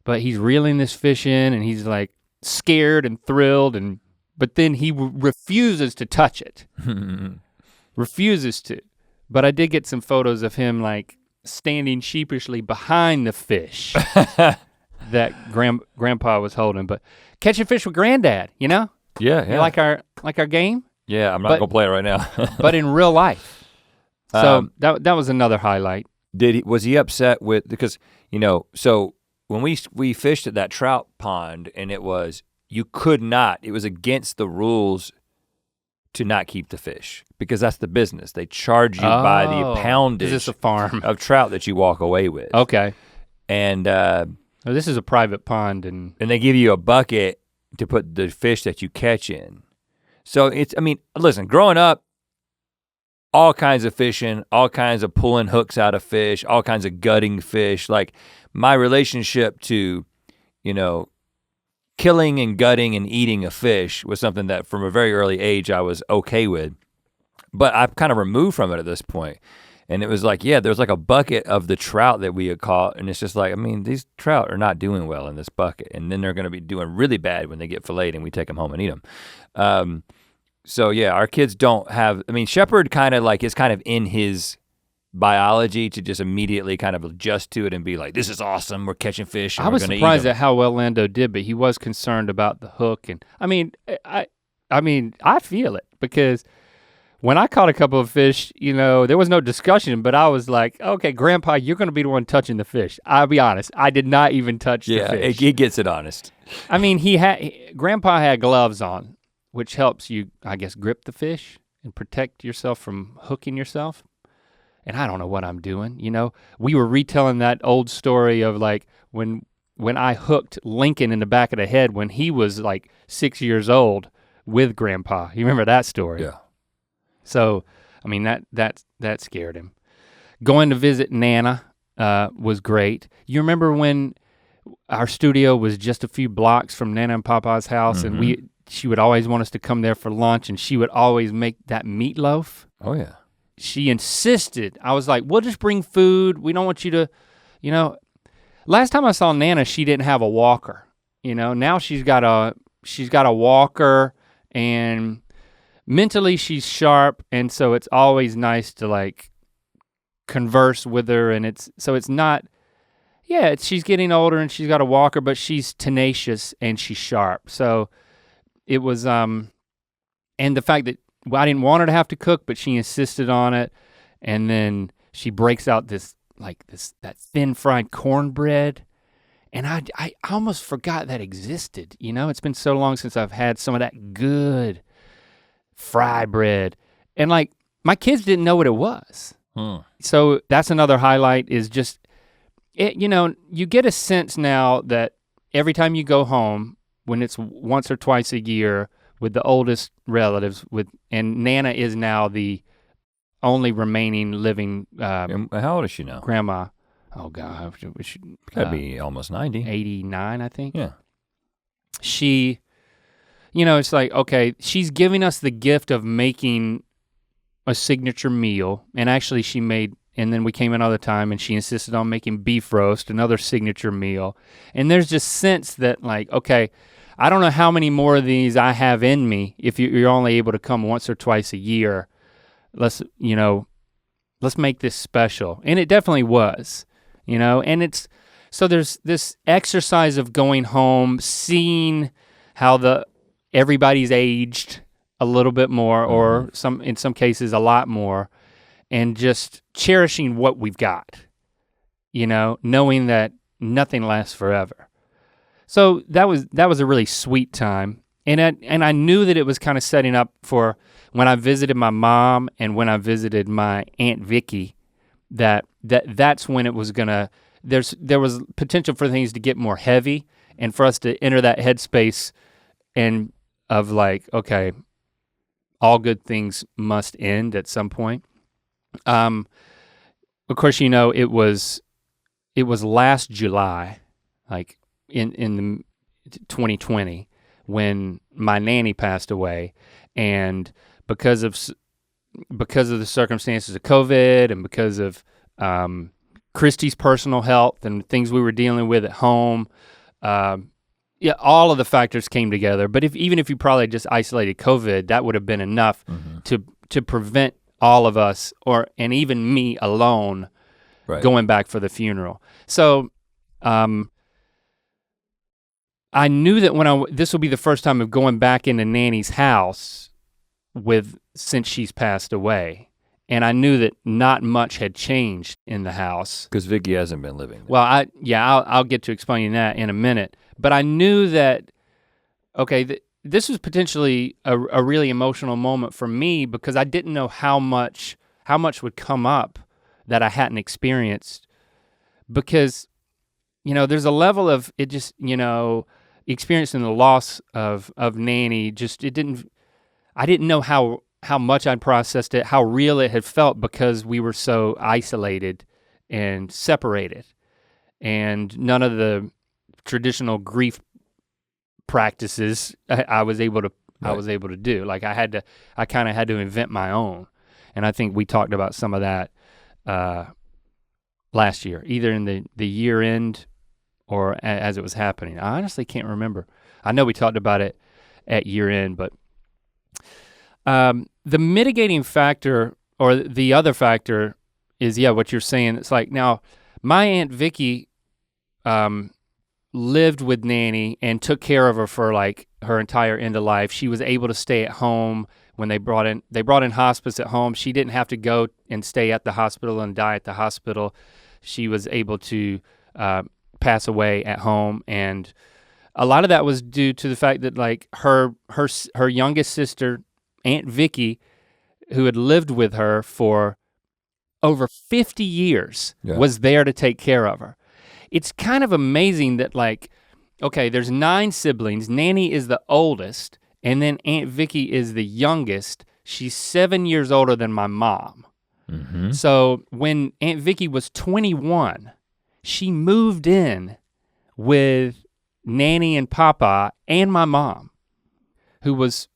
but he's reeling this fish in and he's like scared and thrilled, but then he refuses to touch it. Refuses to. But I did get some photos of him like standing sheepishly behind the fish that grandpa was holding. But catching fish with granddad, you know? Yeah. You like our game? Yeah, I'm not gonna play it right now. But in real life. So that was another highlight. Was he upset with, because, so when we fished at that trout pond and it was against the rules to not keep the fish because that's the business. They charge you by the poundage. Is this a farm? Of trout that you walk away with. Okay. And this is a private pond and they give you a bucket to put the fish that you catch in. So listen, growing up, all kinds of fishing, all kinds of pulling hooks out of fish, all kinds of gutting fish. Like my relationship to, killing and gutting and eating a fish was something that from a very early age I was okay with. But I've kind of removed from it at this point. And it was like, there's like a bucket of the trout that we had caught. And it's just like, these trout are not doing well in this bucket. And then they're gonna be doing really bad when they get filleted and we take them home and eat them. So yeah, our kids don't have, Shepherd is kind of in his biology to just immediately kind of adjust to it and be like, this is awesome, we're catching fish and I was we're gonna surprised eat at how well Lando did, but he was concerned about the hook. And I feel it because when I caught a couple of fish, there was no discussion, but I was like, okay, Grandpa, you're gonna be the one touching the fish. I'll be honest, I did not even touch the fish. Yeah, he gets it honest. Grandpa had gloves on, which helps you, I guess, grip the fish and protect yourself from hooking yourself. And I don't know what I'm doing, We were retelling that old story of like when I hooked Lincoln in the back of the head when he was like 6 years old with Grandpa. You remember that story? Yeah. So, that scared him. Going to visit Nana was great. You remember when our studio was just a few blocks from Nana and Papa's house, Mm-hmm. and she would always want us to come there for lunch, and she would always make that meatloaf. Oh yeah. She insisted. I was like, we'll just bring food. We don't want you to, last time I saw Nana, she didn't have a walker. Now she's got a walker, and mentally she's sharp, and so it's always nice to like converse with her, and she's getting older and she's got a walker, but she's tenacious and she's sharp. So it was, and the fact that I didn't want her to have to cook, but she insisted on it. And then she breaks out that thin fried cornbread. And I almost forgot that existed. It's been so long since I've had some of that good fry bread. And like my kids didn't know what it was. So that's another highlight is just, you get a sense now that every time you go home, when it's once or twice a year with the oldest relatives, and Nana is now the only remaining living And how old is she now? grandma. Oh God, Gotta be almost 90. 89, I think. Yeah. She, it's like, okay, she's giving us the gift of making a signature meal, and actually she made, and then we came another time and she insisted on making beef roast, another signature meal. And there's just sense that like, okay, I don't know how many more of these I have in me if you're only able to come once or twice a year. Let's make this special. And it definitely was, and so there's this exercise of going home, seeing how everybody's aged a little bit more, or in some cases a lot more, and just cherishing what we've got, knowing that nothing lasts forever. So that was a really sweet time. And I knew that it was kind of setting up for when I visited my mom and when I visited my Aunt Vicki, that's when it was gonna, there was potential for things to get more heavy and for us to enter that headspace and of like, okay, all good things must end at some point. Of course, you know, it was last July, like in the 2020, when my nanny passed away, and because of the circumstances of COVID and because of Christy's personal health and things we were dealing with at home, yeah, all of the factors came together. But even if you probably just isolated COVID, that would have been enough to prevent all of us, and even me alone, going back for the funeral. So I knew that this will be the first time of going back into Nanny's house since she's passed away. And I knew that not much had changed in the house. Because Vicki hasn't been living there. Well, I'll get to explaining that in a minute. But I knew that, okay, this was potentially a really emotional moment for me because I didn't know how much would come up that I hadn't experienced. Because, you know, there's a level of it just, you know, experiencing the loss of Nanny, I didn't know how much I'd processed it, how real it had felt because we were so isolated and separated. And none of the traditional grief practices I was able to do. Like I kind of had to invent my own. And I think we talked about some of that last year, either in the year end or as it was happening. I honestly can't remember. I know we talked about it at year end, but the mitigating factor or the other factor is, yeah, what you're saying. It's like, now my Aunt Vicki lived with Nanny and took care of her for like her entire end of life. She was able to stay at home when they brought in hospice at home. She didn't have to go and stay at the hospital and die at the hospital. She was able to pass away at home, and a lot of that was due to the fact that like her youngest sister, Aunt Vicki, who had lived with her for over 50 years, was there to take care of her. It's kind of amazing that like, okay, there's 9 siblings, Nanny is the oldest, and then Aunt Vicki is the youngest. She's 7 years older than my mom. Mm-hmm. So when Aunt Vicki was 21, she moved in with Nanny and Papa and my mom, who was,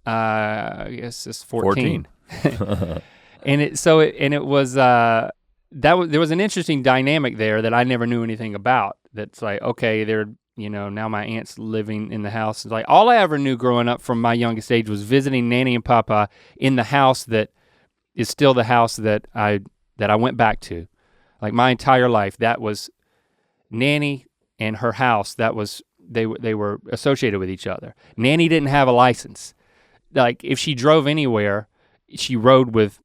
I guess it's 14. There was an interesting dynamic there that I never knew anything about. That's like, okay, now my aunt's living in the house. It's like all I ever knew growing up from my youngest age was visiting Nanny and Papa in the house that is still the house that I went back to. Like my entire life, that was Nanny and her house. That was they were associated with each other. Nanny didn't have a license. Like if she drove anywhere, she rode with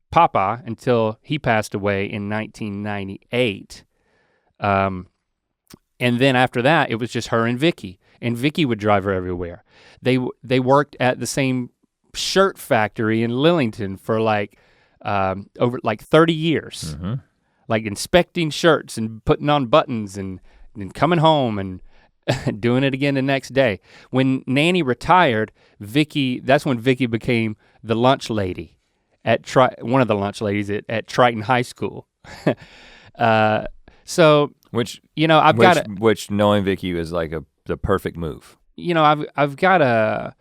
Papa until he passed away in 1998. And then after that, it was just her and Vicki would drive her everywhere. They worked at the same shirt factory in Lillington for like over like 30 years, like inspecting shirts and putting on buttons and coming home and doing it again the next day. When Nanny retired, that's when Vicki became the lunch lady at one of the lunch ladies at Triton High School. Which knowing Vicki was like the perfect move. You know, I've got a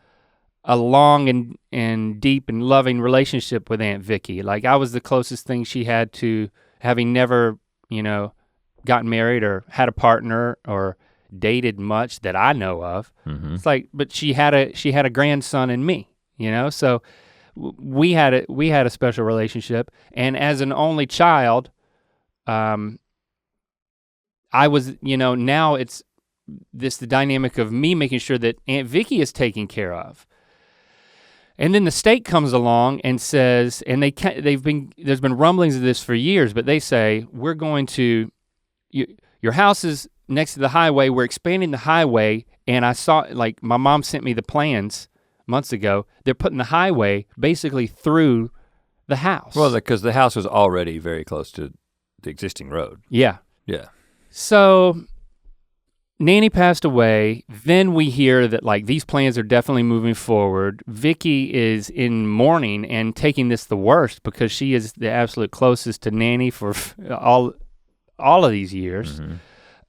long and deep and loving relationship with Aunt Vicki. Like I was the closest thing she had to having never, gotten married or had a partner or dated much that I know of. Mm-hmm. It's like, but she had a grandson in me, so we had a special relationship. And as an only child, I was, now it's the dynamic of me making sure that Aunt Vicki is taken care of. And then the state comes along and says, and there's been rumblings of this for years, but they say, we're going to, your house is next to the highway, we're expanding the highway, and I saw, like my mom sent me the plans months ago, they're putting the highway basically through the house. Well, because the house was already very close to the existing road. Yeah. Yeah. So Nanny passed away. Then we hear that like these plans are definitely moving forward. Vicki is in mourning and taking this the worst because she is the absolute closest to Nanny for all of these years.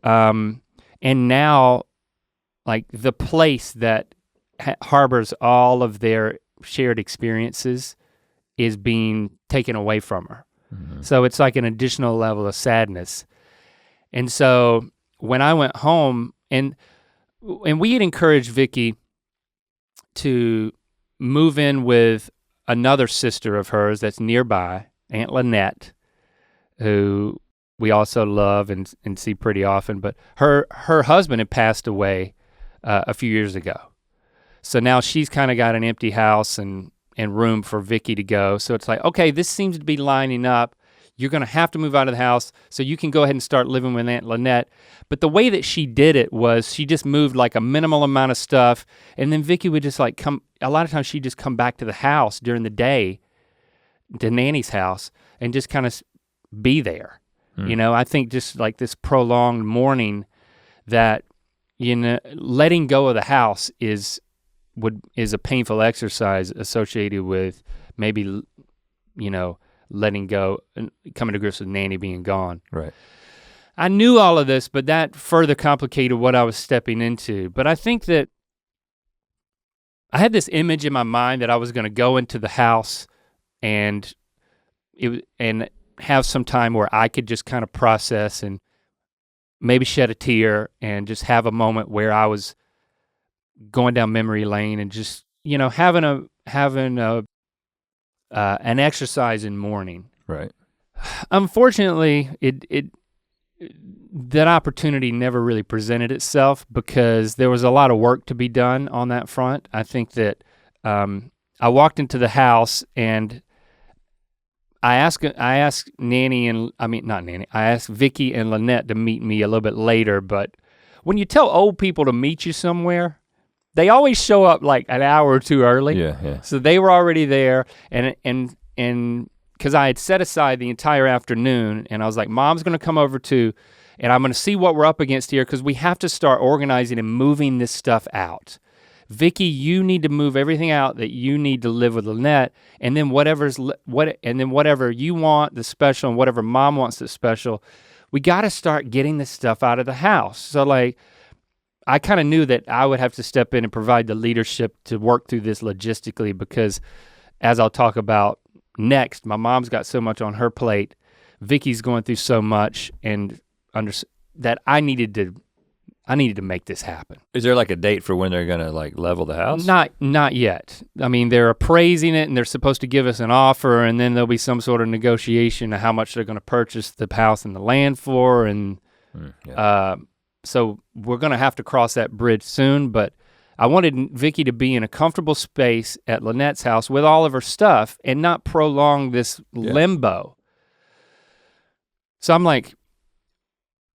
And now like the place that harbors all of their shared experiences is being taken away from her. So it's like an additional level of sadness. And so when I went home, and we had encouraged Vicki to move in with another sister of hers that's nearby, Aunt Lynette, who we also love and see pretty often, but her husband had passed away a few years ago. So now she's kind of got an empty house and room for Vicki to go. So it's like, okay, this seems to be lining up. You're gonna have to move out of the house so you can go ahead and start living with Aunt Lynette. But the way that she did it was she just moved like a minimal amount of stuff, and then Vicki would just like a lot of times she'd just come back to the house during the day, to Nanny's house, and just kind of be there. You know, I think just like this prolonged mourning that, you know, letting go of the house is a painful exercise associated with maybe, you know, letting go and coming to grips with Nanny being gone. Right. I knew all of this, but that further complicated what I was stepping into. But I think that I had this image in my mind that I was gonna go into the house and have some time where I could just kind of process and maybe shed a tear and just have a moment where I was going down memory lane and just, you know, having an exercise in mourning. Right. Unfortunately, that opportunity never really presented itself because there was a lot of work to be done on that front. I think that I walked into the house and I asked Nanny I asked Vicki and Lynette to meet me a little bit later, but when you tell old people to meet you somewhere, they always show up like an hour or two early. Yeah. So they were already there, and because I had set aside the entire afternoon, and I was like, Mom's gonna come over too, and I'm gonna see what we're up against here, because we have to start organizing and moving this stuff out. Vicki, you need to move everything out that you need to live with Lynette, and then whatever you want, the special, and whatever Mom wants, the special, we gotta start getting this stuff out of the house. So like, I kind of knew that I would have to step in and provide the leadership to work through this logistically, because as I'll talk about next, my mom's got so much on her plate, Vicki's going through so much, and that I needed to make this happen. Is there like a date for when they're gonna like level the house? Not yet. I mean, they're appraising it and they're supposed to give us an offer, and then there'll be some sort of negotiation of how much they're gonna purchase the house and the land for, and so we're gonna have to cross that bridge soon, but I wanted Vicki to be in a comfortable space at Lynette's house with all of her stuff and not prolong this limbo. So I'm like,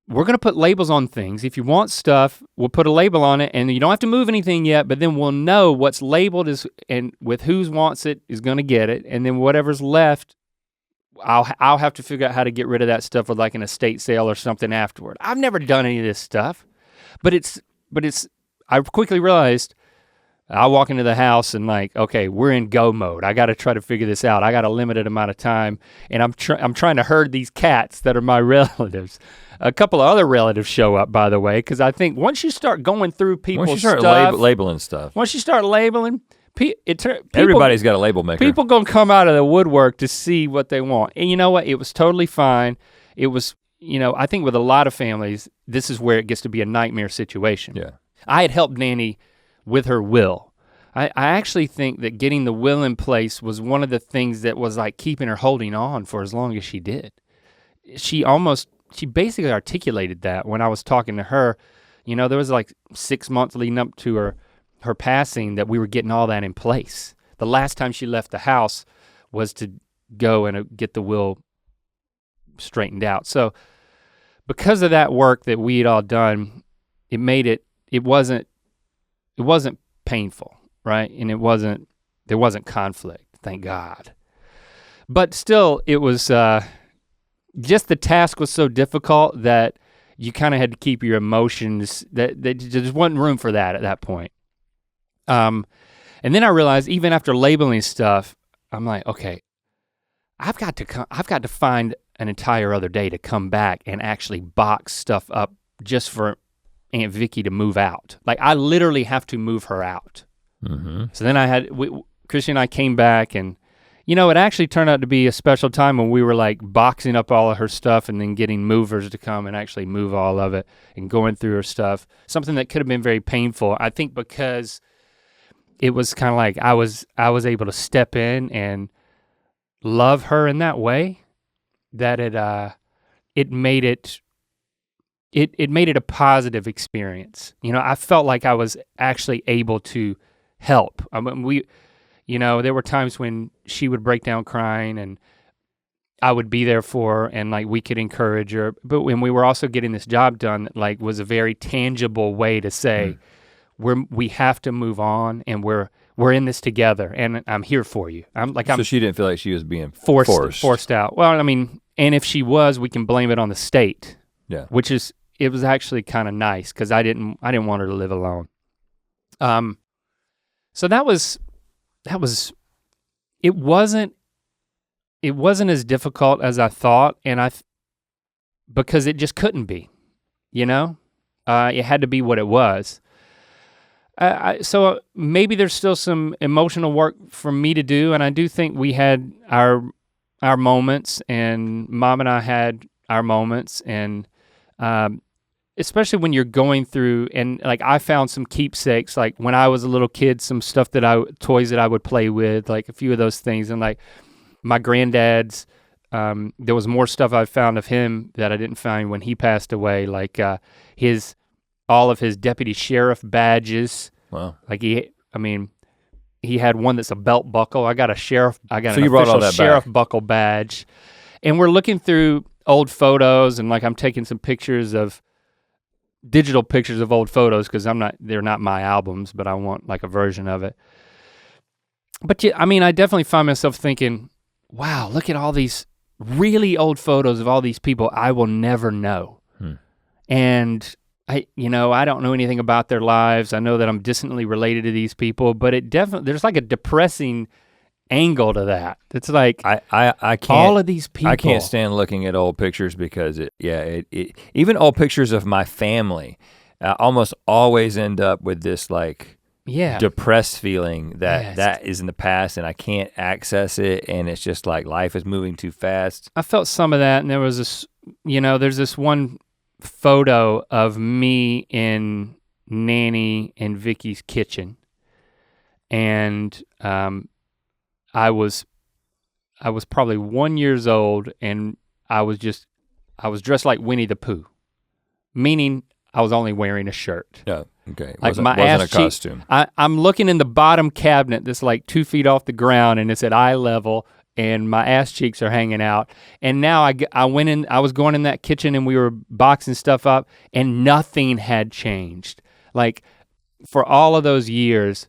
we're gonna put labels on things. If you want stuff, we'll put a label on it, and you don't have to move anything yet, but then we'll know what's labeled and with whose wants it is gonna get it, and then whatever's left, I'll have to figure out how to get rid of that stuff with like an estate sale or something afterward. I've never done any of this stuff, but I quickly realized I walk into the house and like, okay, we're in go mode. I gotta try to figure this out. I got a limited amount of time, and I'm trying to herd these cats that are my relatives. A couple of other relatives show up, by the way, because I think once you start going through people's stuff. Once you start labeling stuff. Once you start labeling, everybody's got a label maker. People gonna come out of the woodwork to see what they want. And you know what, it was totally fine. It was, you know, I think with a lot of families, this is where it gets to be a nightmare situation. Yeah. I had helped Nanny with her will. I actually think that getting the will in place was one of the things that was like keeping her holding on for as long as she did. She basically articulated that when I was talking to her. You know, there was like 6 months leading up to her passing that we were getting all that in place. The last time she left the house was to go and get the will straightened out. So because of that work that we had all done, it wasn't painful, right? And there wasn't conflict, thank God. But still, it was, just the task was so difficult that you kind of had to keep your emotions, that there just wasn't room for that at that point. And then I realized even after labeling stuff, I'm like, okay, I've got to find an entire other day to come back and actually box stuff up just for Aunt Vicki to move out. Like I literally have to move her out. Mm-hmm. So then Christy and I came back, and it actually turned out to be a special time when we were like boxing up all of her stuff and then getting movers to come and actually move all of it and going through her stuff. Something that could have been very painful, I think, because it was kind of like I was able to step in and love her in that way, that it made it a positive experience. I felt like I was actually able to help. I mean, there were times when she would break down crying and I would be there for her and like we could encourage her. But when we were also getting this job done, that like was a very tangible way to say, we have to move on and we're in this together and I'm here for you. So she didn't feel like she was being forced out. Well, I mean, and if she was, we can blame it on the state. Yeah. It was actually kind of nice because I didn't want her to live alone. So that was it wasn't as difficult as I thought, and because it just couldn't be, it had to be what it was. So maybe there's still some emotional work for me to do, and I do think we had our moments, and Mom and I had our moments, and especially when you're going through, and like I found some keepsakes, like when I was a little kid, some stuff toys that I would play with, like a few of those things, and like my granddad's, there was more stuff I found of him that I didn't find when he passed away, like all of his deputy sheriff badges. Wow. Like he had one that's a belt buckle. I got an official sheriff buckle badge. And we're looking through old photos, and like I'm taking some digital pictures of old photos because they're not my albums, but I want like a version of it. But yeah, I definitely find myself thinking, wow, look at all these really old photos of all these people I will never know. And I don't know anything about their lives. I know that I'm distantly related to these people, but there's like a depressing angle to that. It's like I can't, all of these people. I can't stand looking at old pictures because even old pictures of my family almost always end up with this like depressed feeling that is in the past and I can't access it, and it's just like life is moving too fast. I felt some of that, and there was this, there's this one photo of me in Nanny and Vicky's kitchen, and I was probably 1 year old, and I was dressed like Winnie the Pooh, meaning I was only wearing a shirt. Yeah, okay. Like wasn't a costume. I'm looking in the bottom cabinet that's like 2 feet off the ground, and it's at eye level, and my ass cheeks are hanging out. And now I was going in that kitchen and we were boxing stuff up, and nothing had changed. Like for all of those years,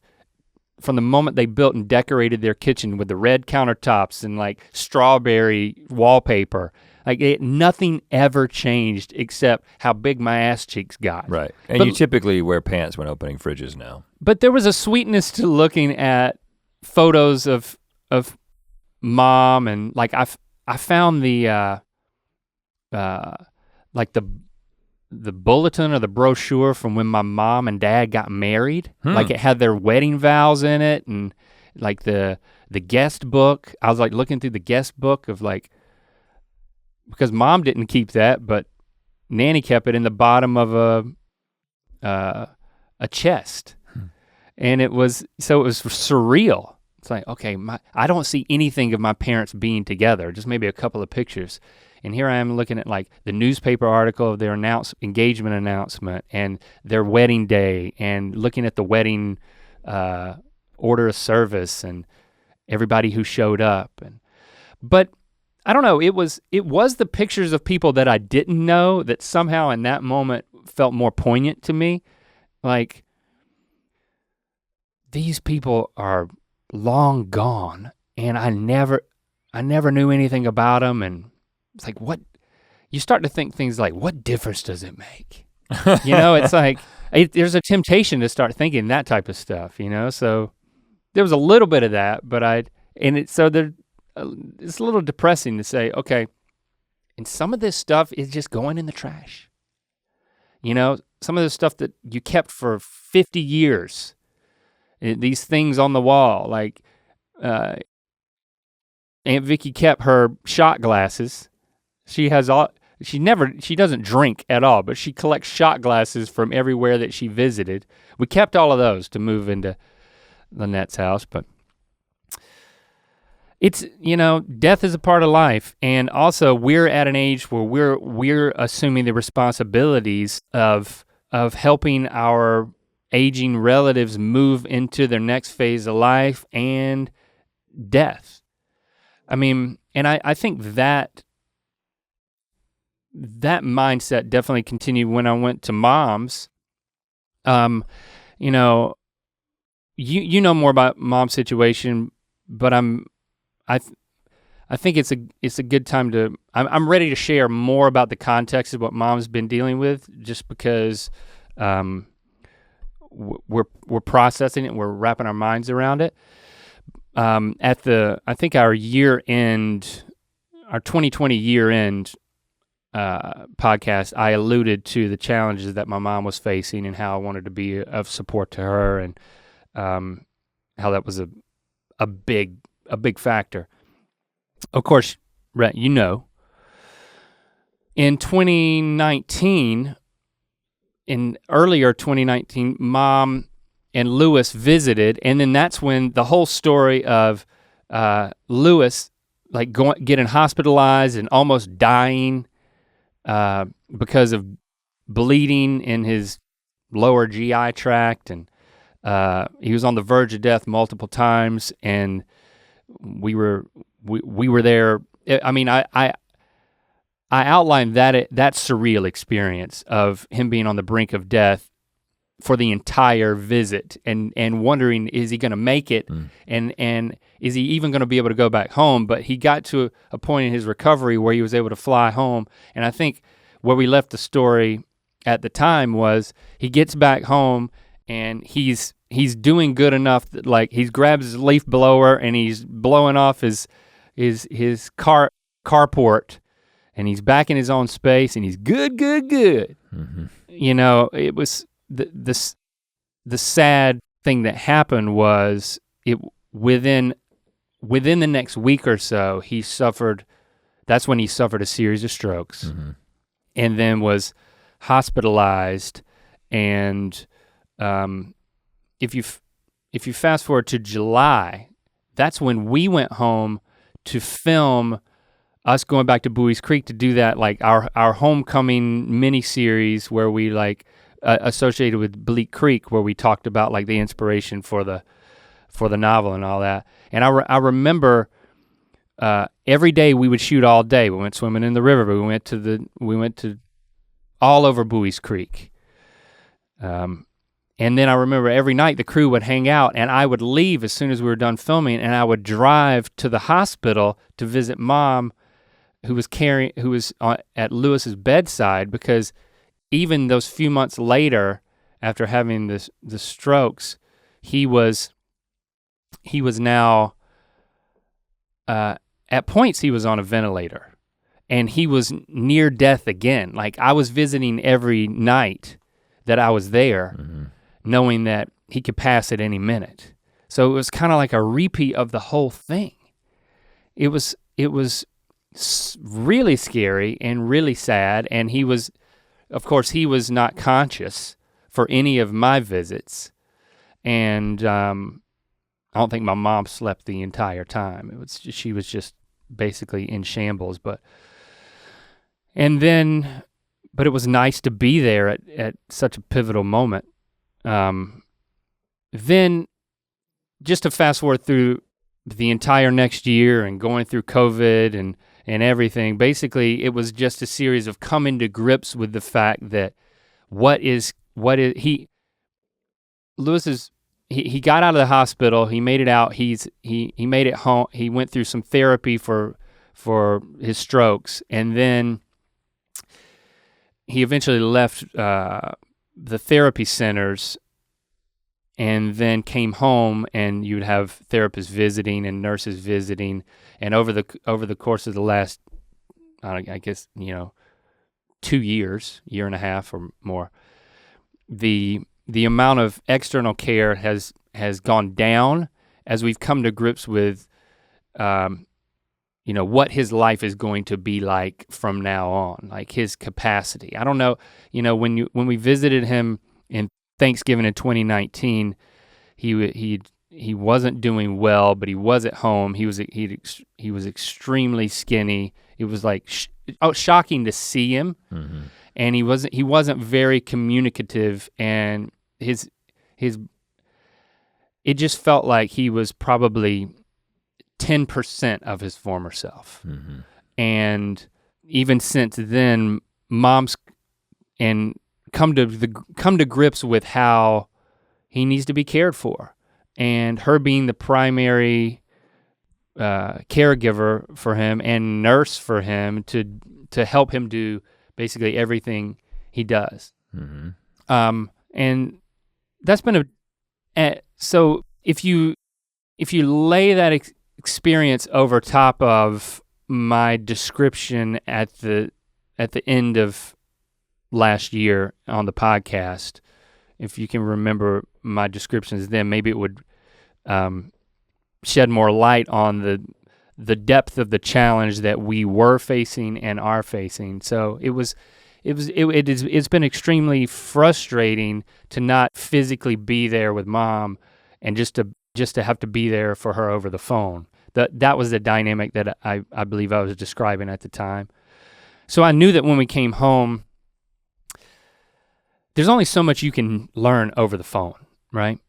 from the moment they built and decorated their kitchen with the red countertops and like strawberry wallpaper, like nothing ever changed except how big my ass cheeks got. Right, and you typically wear pants when opening fridges now. But there was a sweetness to looking at photos of Mom, and like I found the like the bulletin or the brochure from when my mom and dad got married. Like it had their wedding vows in it, and like the guest book. I was like looking through the guest book of like, because Mom didn't keep that, but Nanny kept it in the bottom of a chest. And it was surreal. It's like, okay, I don't see anything of my parents being together, just maybe a couple of pictures. And here I am looking at like the newspaper article of their engagement announcement and their wedding day, and looking at the wedding order of service and everybody who showed up. But I don't know, it was the pictures of people that I didn't know that somehow in that moment felt more poignant to me. Like, these people are long gone, and I never knew anything about them, and it's like, what, you start to think things like, what difference does it make? You know, it's like, there's a temptation to start thinking that type of stuff, you know? So there was a little bit of that, but it's a little depressing to say, okay, and some of this stuff is just going in the trash. You know, some of the stuff that you kept for 50 years, these things on the wall, like Aunt Vicki kept her shot glasses. She doesn't drink at all, but she collects shot glasses from everywhere that she visited. We kept all of those to move into Lynette's house, but it's, you know, death is a part of life, and also we're at an age where we're assuming the responsibilities of helping our aging relatives move into their next phase of life and death. I mean, and I think that mindset definitely continued when I went to Mom's. You know, you know more about Mom's situation, but I think it's a good time to, I'm ready to share more about the context of what Mom's been dealing with, just because we're processing it and we're wrapping our minds around it. I think our year end, our 2020 year end podcast, I alluded to the challenges that my mom was facing and how I wanted to be of support to her, and how that was a big factor. Of course, Rhett, you know, in 2019, in earlier 2019, Mom and Lewis visited, and then that's when the whole story of Lewis like getting hospitalized and almost dying because of bleeding in his lower GI tract, and he was on the verge of death multiple times, and we were there. I mean, I outlined that surreal experience of him being on the brink of death for the entire visit, and wondering, is he gonna make it, and is he even gonna be able to go back home? But he got to a point in his recovery where he was able to fly home, and I think where we left the story at the time was he gets back home and he's doing good enough that, like, he's grabbed his leaf blower and he's blowing off his carport, and he's back in his own space, and he's good. Mm-hmm. You know, it was the sad thing that happened was within the next week or so, that's when he suffered a series of strokes, mm-hmm. and then was hospitalized. And if you fast forward to July, that's when we went home to film us going back to Bowie's Creek to do that, like our homecoming mini series where we like associated with Bleak Creek, where we talked about like the inspiration for the novel and all that. And I remember every day we would shoot all day. We went swimming in the river, but we went to all over Bowie's Creek. And then I remember every night the crew would hang out, and I would leave as soon as we were done filming, and I would drive to the hospital to visit Mom, who was at Lewis's bedside, because even those few months later, after having the strokes, he was now at points he was on a ventilator, and he was near death again. Like, I was visiting every night that I was there, mm-hmm. knowing that he could pass at any minute. So it was kind of like a repeat of the whole thing. It was really scary and really sad, and of course he was not conscious for any of my visits, and I don't think my mom slept the entire time. She was just basically in shambles, but it was nice to be there at such a pivotal moment. Then just to fast forward through the entire next year and going through COVID and everything, basically it was just a series of coming to grips with the fact that he got out of the hospital, he made it out, he made it home, he went through some therapy for his strokes, and then he eventually left the therapy centers and then came home, and you would have therapists visiting and nurses visiting, and over the course of the last, I guess, 2 years, year and a half or more, the amount of external care has gone down as we've come to grips with what his life is going to be like from now on, like his capacity. I don't know, when we visited him in Thanksgiving in 2019, he wasn't doing well, but he was at home. He was extremely skinny. It was like shocking to see him, and he wasn't very communicative, and it just felt like he was probably 10% of his former self. And even since then, mom's and come to grips with how he needs to be cared for, and her being the primary caregiver for him and nurse for him to help him do basically everything he does. And that's been so if you lay that experience over top of my description at the end of last year on the podcast, if you can remember my descriptions then, maybe it would shed more light on the depth of the challenge that we were facing and are facing. So it's been extremely frustrating to not physically be there with mom, and just to have to be there for her over the phone. That was the dynamic that I believe I was describing at the time. So I knew that when we came home, there's only so much you can learn over the phone, right?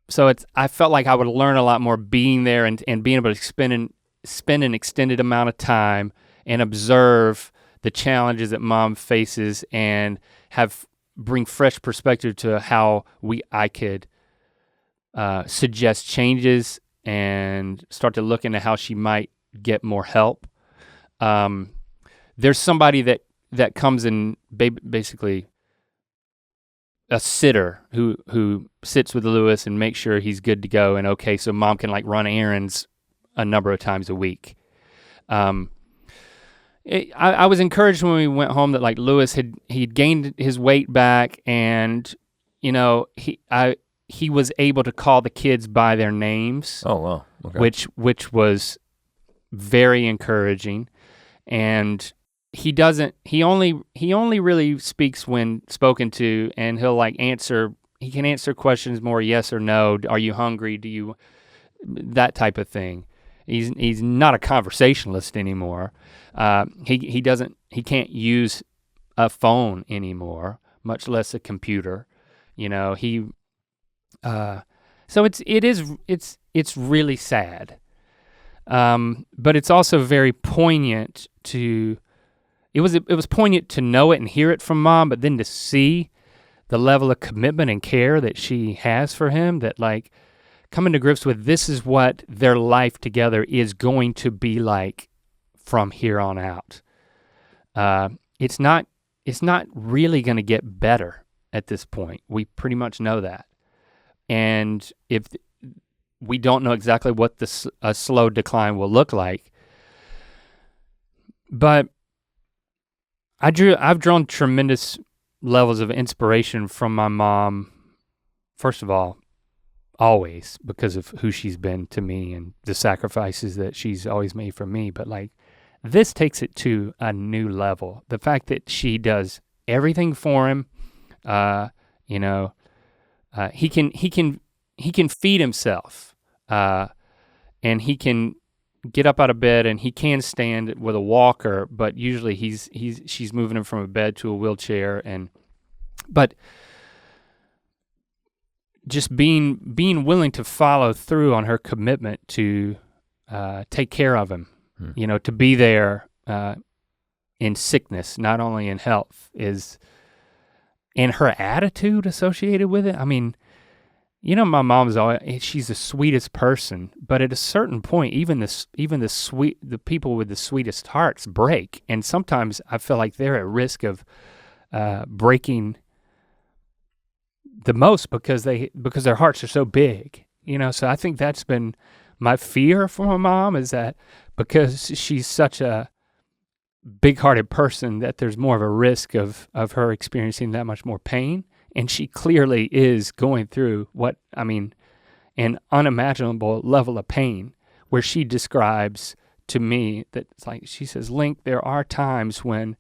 So I felt like I would learn a lot more being there and being able to spend an extended amount of time and observe the challenges that mom faces and bring fresh perspective to how I could suggest changes and start to look into how she might get more help. There's somebody that comes in, basically a sitter who sits with Lewis and makes sure he's good to go and okay, so mom can like run errands a number of times a week. I was encouraged when we went home that like Lewis he'd gained his weight back, and he was able to call the kids by their names. Oh wow. Okay. Which was very encouraging. And he only really speaks when spoken to, and he'll like he can answer questions more yes or no. Are you hungry? That type of thing. He's not a conversationalist anymore. He can't use a phone anymore, much less a computer. So it's really sad. But it's also very poignant it was poignant to know it and hear it from mom, but then to see the level of commitment and care that she has for him, that like coming to grips with this is what their life together is going to be like from here on out. It's not really gonna get better at this point. We pretty much know that. And if we don't know exactly what a slow decline will look like, but I've drawn tremendous levels of inspiration from my mom, first of all, always, because of who she's been to me and the sacrifices that she's always made for me. But like, this takes it to a new level. The fact that she does everything for him, he can feed himself, and he can get up out of bed, and he can stand with a walker, but usually she's moving him from a bed to a wheelchair, but just being willing to follow through on her commitment to take care of him, to be there in sickness, not only in health, and her attitude associated with it. I mean, my mom's she's the sweetest person, but at a certain point, even the people with the sweetest hearts break. And sometimes I feel like they're at risk of breaking the most because their hearts are so big, you know. So I think that's been my fear for my mom, is that because she's such a big-hearted person, that there's more of a risk of her experiencing that much more pain. And she clearly is going through an unimaginable level of pain, where she describes to me that it's like, she says, Link, there are times when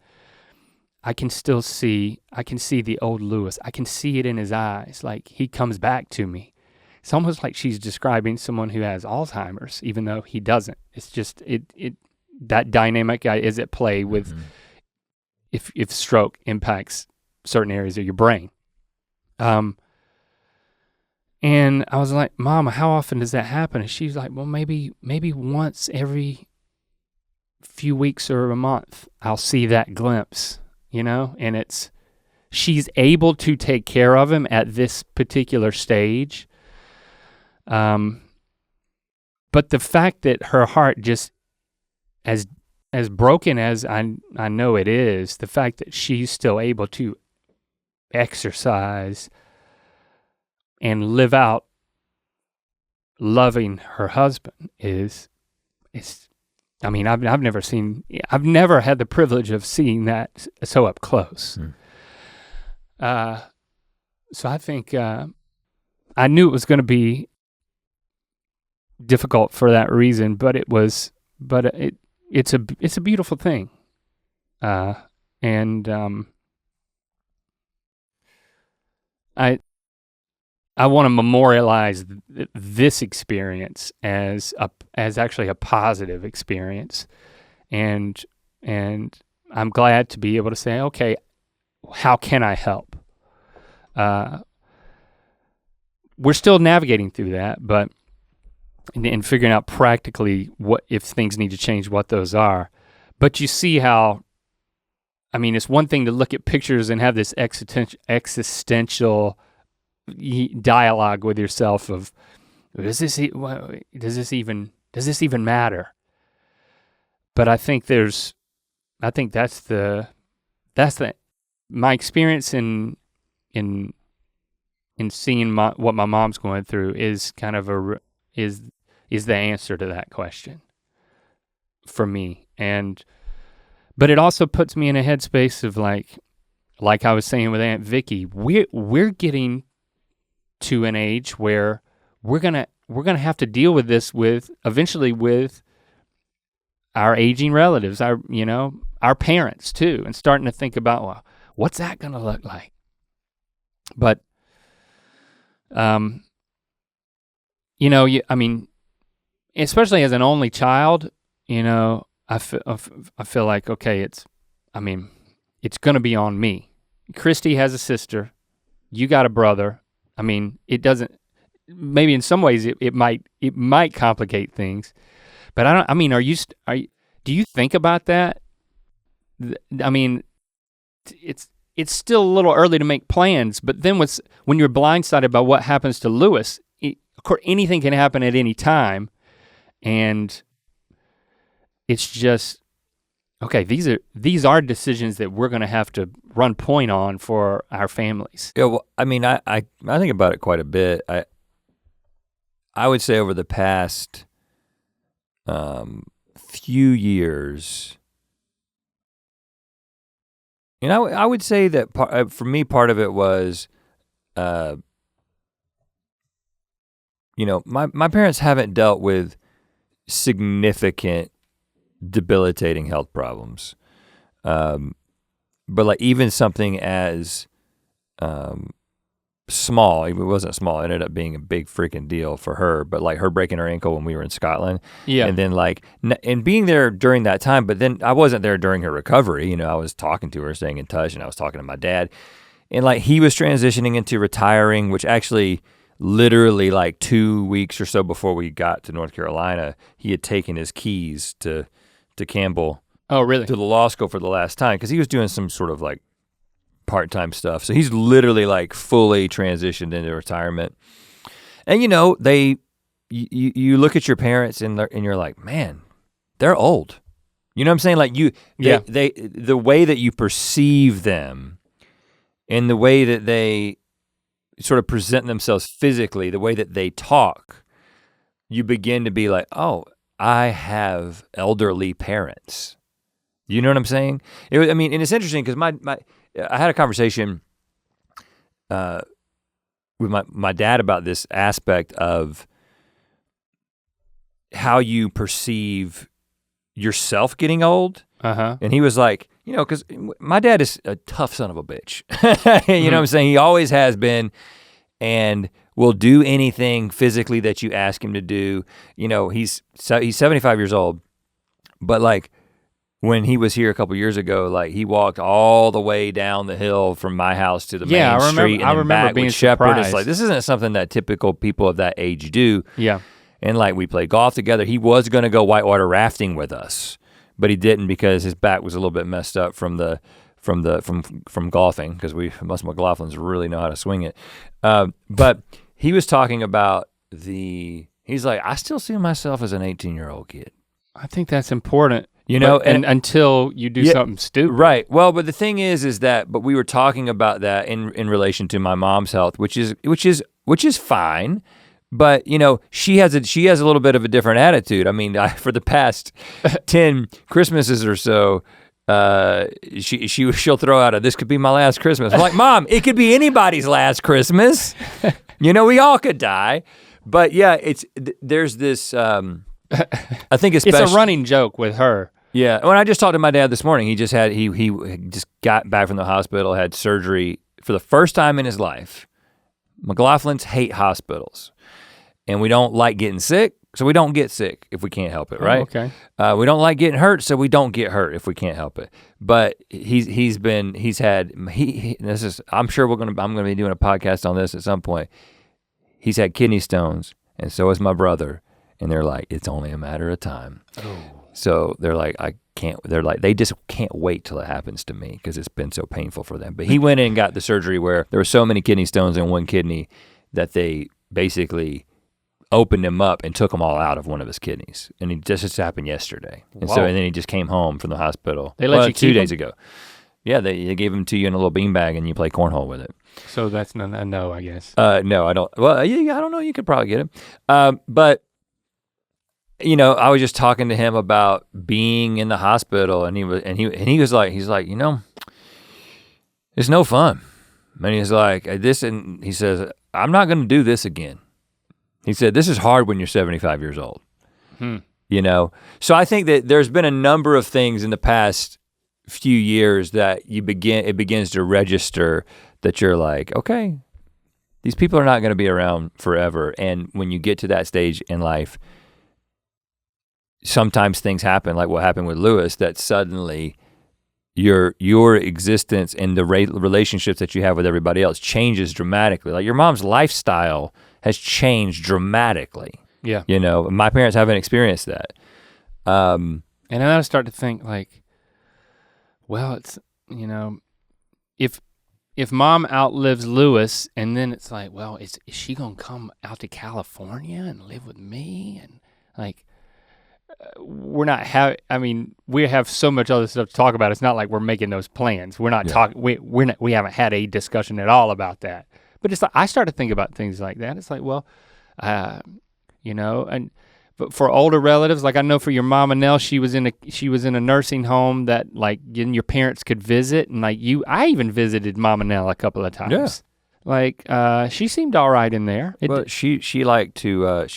I can see the old Lewis. I can see it in his eyes, like he comes back to me. It's almost like she's describing someone who has Alzheimer's, even though he doesn't. It's just that dynamic is at play with if stroke impacts certain areas of your brain. And I was like, Mama, how often does that happen? And she's like, well, maybe once every few weeks or a month, I'll see that glimpse, you know? And she's able to take care of him at this particular stage. But the fact that her heart, just as broken as I know it is, the fact that she's still able to exercise and live out loving her husband I've never had the privilege of seeing that so up close. So I think I knew it was going to be difficult for that reason, but it's a beautiful thing. I want to memorialize this experience as actually a positive experience, and I'm glad to be able to say, okay, how can I help? We're still navigating through that, but and figuring out practically what, if things need to change, what those are. But you see how, it's one thing to look at pictures and have this existential dialogue with yourself of, does this even matter? But I think that's my experience in seeing what my mom's going through is kind of is the answer to that question for me. But it also puts me in a headspace of like I was saying with Aunt Vicki, we're getting to an age where we're gonna have to deal with this eventually with our aging relatives, our parents too, and starting to think about, well, what's that gonna look like? But especially as an only child, I feel like, okay, it's gonna be on me. Christy has a sister, you got a brother. It doesn't, maybe in some ways it might complicate things, but do you think about that? It's still a little early to make plans, but then when you're blindsided by what happens to Lewis, of course anything can happen at any time, and it's just, okay, these are decisions that we're gonna have to run point on for our families. Yeah, well, I think about it quite a bit. I would say over the past few years, I would say that for me, part of it was, my parents haven't dealt with significant debilitating health problems. But like even something as small, it wasn't small, it ended up being a big freaking deal for her, but like her breaking her ankle when we were in Scotland. Yeah. And then and being there during that time, but then I wasn't there during her recovery, I was talking to her, staying in touch, and I was talking to my dad. And like he was transitioning into retiring, which actually literally like 2 weeks or so before we got to North Carolina, he had taken his keys to Campbell. Oh, really? To the law school for the last time, because he was doing some sort of like part-time stuff. So he's literally like fully transitioned into retirement. And you look at your parents and you're like, man, they're old. You know what I'm saying? Like the way that you perceive them in the way that they sort of present themselves physically, the way that they talk, you begin to be like, oh, I have elderly parents. You know what I'm saying? And it's interesting because I had a conversation with my dad about this aspect of how you perceive yourself getting old. And he was like, because my dad is a tough son of a bitch. You know what I'm saying? He always has been, and will do anything physically that you ask him to do. He's 75 years old, but like when he was here a couple years ago, like he walked all the way down the hill from my house to the main street and then back with Shepherd. It's like, this isn't something that typical people of that age do. Yeah. And like we played golf together. He was gonna go whitewater rafting with us, but he didn't because his back was a little bit messed up from golfing, because most McLaughlins really know how to swing it. But he was talking about he's like, I still see myself as an 18-year-old kid. I think that's important. And until you do something stupid. Right. Well, but the thing is that, but we were talking about that in relation to my mom's health, which is fine. But she has a little bit of a different attitude. I mean, for the past 10 Christmases or so, she'll throw out this could be my last Christmas. I'm like, Mom, it could be anybody's last Christmas. We all could die. But yeah, there's this. I think it's a running joke with her. Yeah. When I just talked to my dad this morning, he just got back from the hospital, had surgery for the first time in his life. McLaughlins hate hospitals. And we don't like getting sick, so we don't get sick if we can't help it, right? Oh, okay. We don't like getting hurt, so we don't get hurt if we can't help it. But I'm sure I'm gonna be doing a podcast on this at some point. He's had kidney stones, and so has my brother, and they're like, it's only a matter of time. Oh. So they're like, they just can't wait till it happens to me because it's been so painful for them. But he went in and got the surgery where there were so many kidney stones in one kidney that they basically opened him up and took them all out of one of his kidneys. And it just happened yesterday. And so and then he just came home from the hospital. They let you keep 2 days ago. Yeah, they gave them to you in a little beanbag and you play cornhole with it. So that's a no, I guess. No, I don't. Well, yeah, I don't know. You could probably get him. But I was just talking to him about being in the hospital, and he was like, it's no fun. And he's like, and he says, I'm not gonna do this again. He said, this is hard when you're 75 years old. So I think that there's been a number of things in the past few years that it begins to register that you're like, okay, these people are not gonna be around forever. And when you get to that stage in life, sometimes things happen, like what happened with Lewis, that suddenly your existence and the relationships that you have with everybody else changes dramatically. Like your mom's lifestyle has changed dramatically. Yeah. My parents haven't experienced that. And then I start to think like, well, it's, if mom outlives Lewis, and then it's like, well, is she gonna come out to California and live with me? And like, we have so much other stuff to talk about. It's not like we're making those plans. We're not talking, we haven't had a discussion at all about that. But it's like, I start to think about things like that. It's like, well, but for older relatives, like I know for your mama Nell, she was in a nursing home that like your parents could visit, and like I even visited Mama Nell a couple of times. Yeah. Like she seemed all right in there. Well, she liked to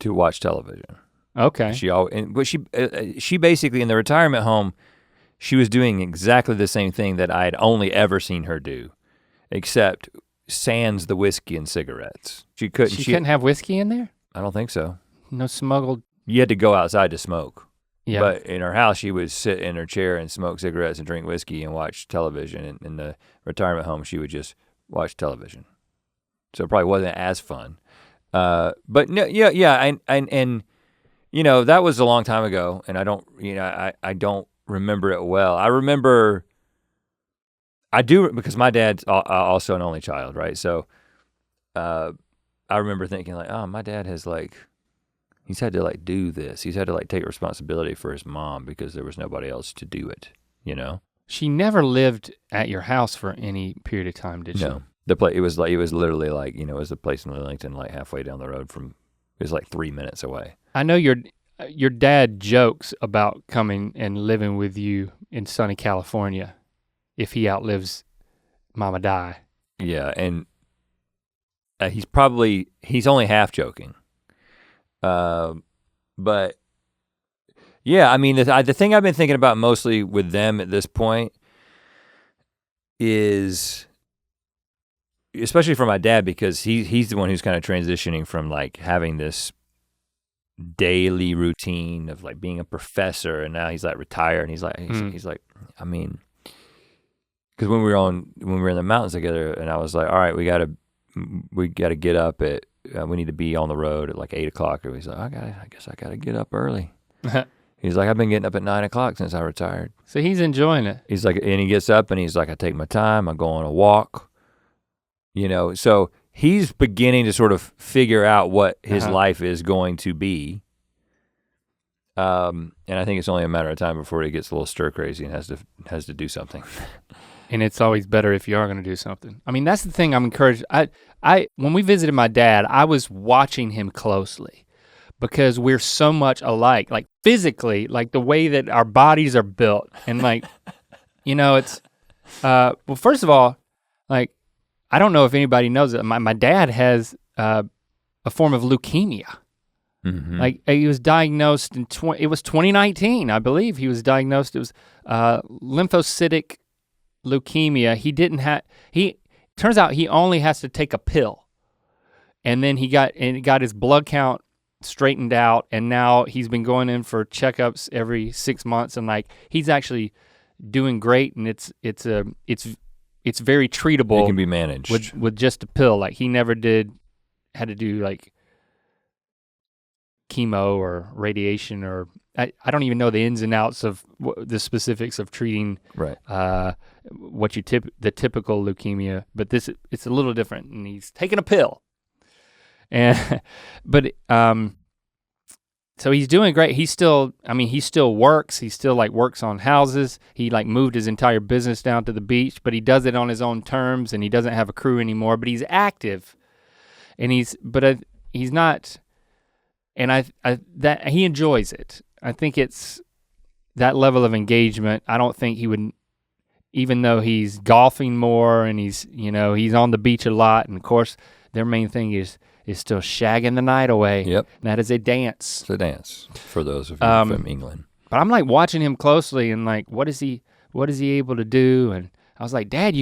watch television. Okay. She basically in the retirement home, she was doing exactly the same thing that I had only ever seen her do, except sans the whiskey and cigarettes. She couldn't have whiskey in there? I don't think so. No smuggled. You had to go outside to smoke. Yeah. But in her house, she would sit in her chair and smoke cigarettes and drink whiskey and watch television. And in the retirement home, she would just watch television. So it probably wasn't as fun. But no, yeah, and that was a long time ago, and I don't remember it well. I do because my dad's also an only child, right? So I remember thinking like, oh, my dad has he's had to do this. He's had to take responsibility for his mom because there was nobody else to do it, She never lived at your house for any period of time, did she? No, it was literally like, it was a place in Lillington, like halfway down the road from. It was like 3 minutes away. I know your dad jokes about coming and living with you in sunny California if he outlives Mama Di. Yeah, and he's only half joking. But yeah, I mean, the thing I've been thinking about mostly with them at this point is, especially for my dad, because he's the one who's kind of transitioning from like having this daily routine of like being a professor, and now he's like retired, and he's like, I mean, because when we were in the mountains together, and I was like, all right, we gotta get up at we need to be on the road at like 8 o'clock. Or he's like, I guess I gotta get up early. He's like, I've been getting up at 9 o'clock since I retired. So he's enjoying it. He's like, and he gets up and he's like, I take my time, I go on a walk. So he's beginning to sort of figure out what his life is going to be. And I think it's only a matter of time before he gets a little stir crazy and has to do something. And it's always better if you are gonna do something. I mean, that's the thing I'm encouraged. When we visited my dad, I was watching him closely because we're so much alike, like physically, like the way that our bodies are built. And like, it's, well, first of all, like, I don't know if anybody knows it. My dad has a form of leukemia. Mm-hmm. Like he was diagnosed it was 2019, I believe he was diagnosed. It was lymphocytic leukemia. Turns out he only has to take a pill. And then he got his blood count straightened out, and now he's been going in for checkups every 6 months, and like he's actually doing great, and it's very treatable. It can be managed with just a pill. Like he never had to do like chemo or radiation, or I don't even know the ins and outs of the specifics of treating right. The typical leukemia, but it's a little different, and he's taking a pill. And so he's doing great. He still works. He still like works on houses. He like moved his entire business down to the beach, but he does it on his own terms, and he doesn't have a crew anymore, but he's active. And he's not, and that he enjoys it. I think it's that level of engagement. I don't think he would, even though he's golfing more and he's on the beach a lot, and of course their main thing is still shagging the night away. Yep. And that is a dance. It's a dance for those of you from England. But I'm like watching him closely, and like, what is he able to do? And I was like, Dad,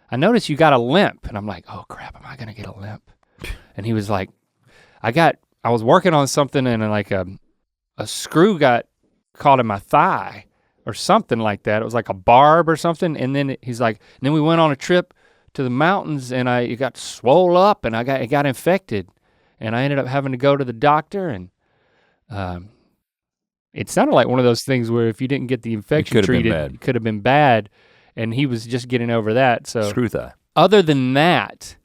I noticed you got a limp. And I'm like, oh crap, am I gonna get a limp? And he was like, I was working on something, and like a screw got caught in my thigh or something like that. It was like a barb or something. And then he's like, then we went on a trip to the mountains, and it got swole up, and it got infected, and I ended up having to go to the doctor. And it sounded like one of those things where if you didn't get the infection treated, it could have been bad. And he was just getting over that. So screw thigh. Other than that,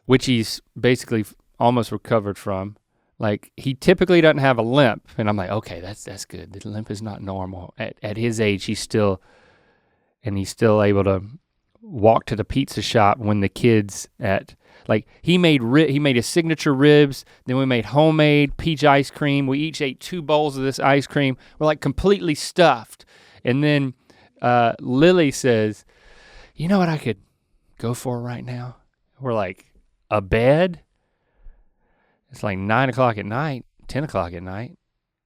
which he's basically almost recovered from, like he typically doesn't have a limp, and I'm like, okay, that's good. The limp is not normal. At his age, he's still able to walk to the pizza shop when the kids he made his signature ribs, then we made homemade peach ice cream. We each ate 2 bowls of this ice cream. We're like completely stuffed. And then Lily says, you know what I could go for right now? We're like, a bed? It's like 9 o'clock at night, 10 o'clock at night.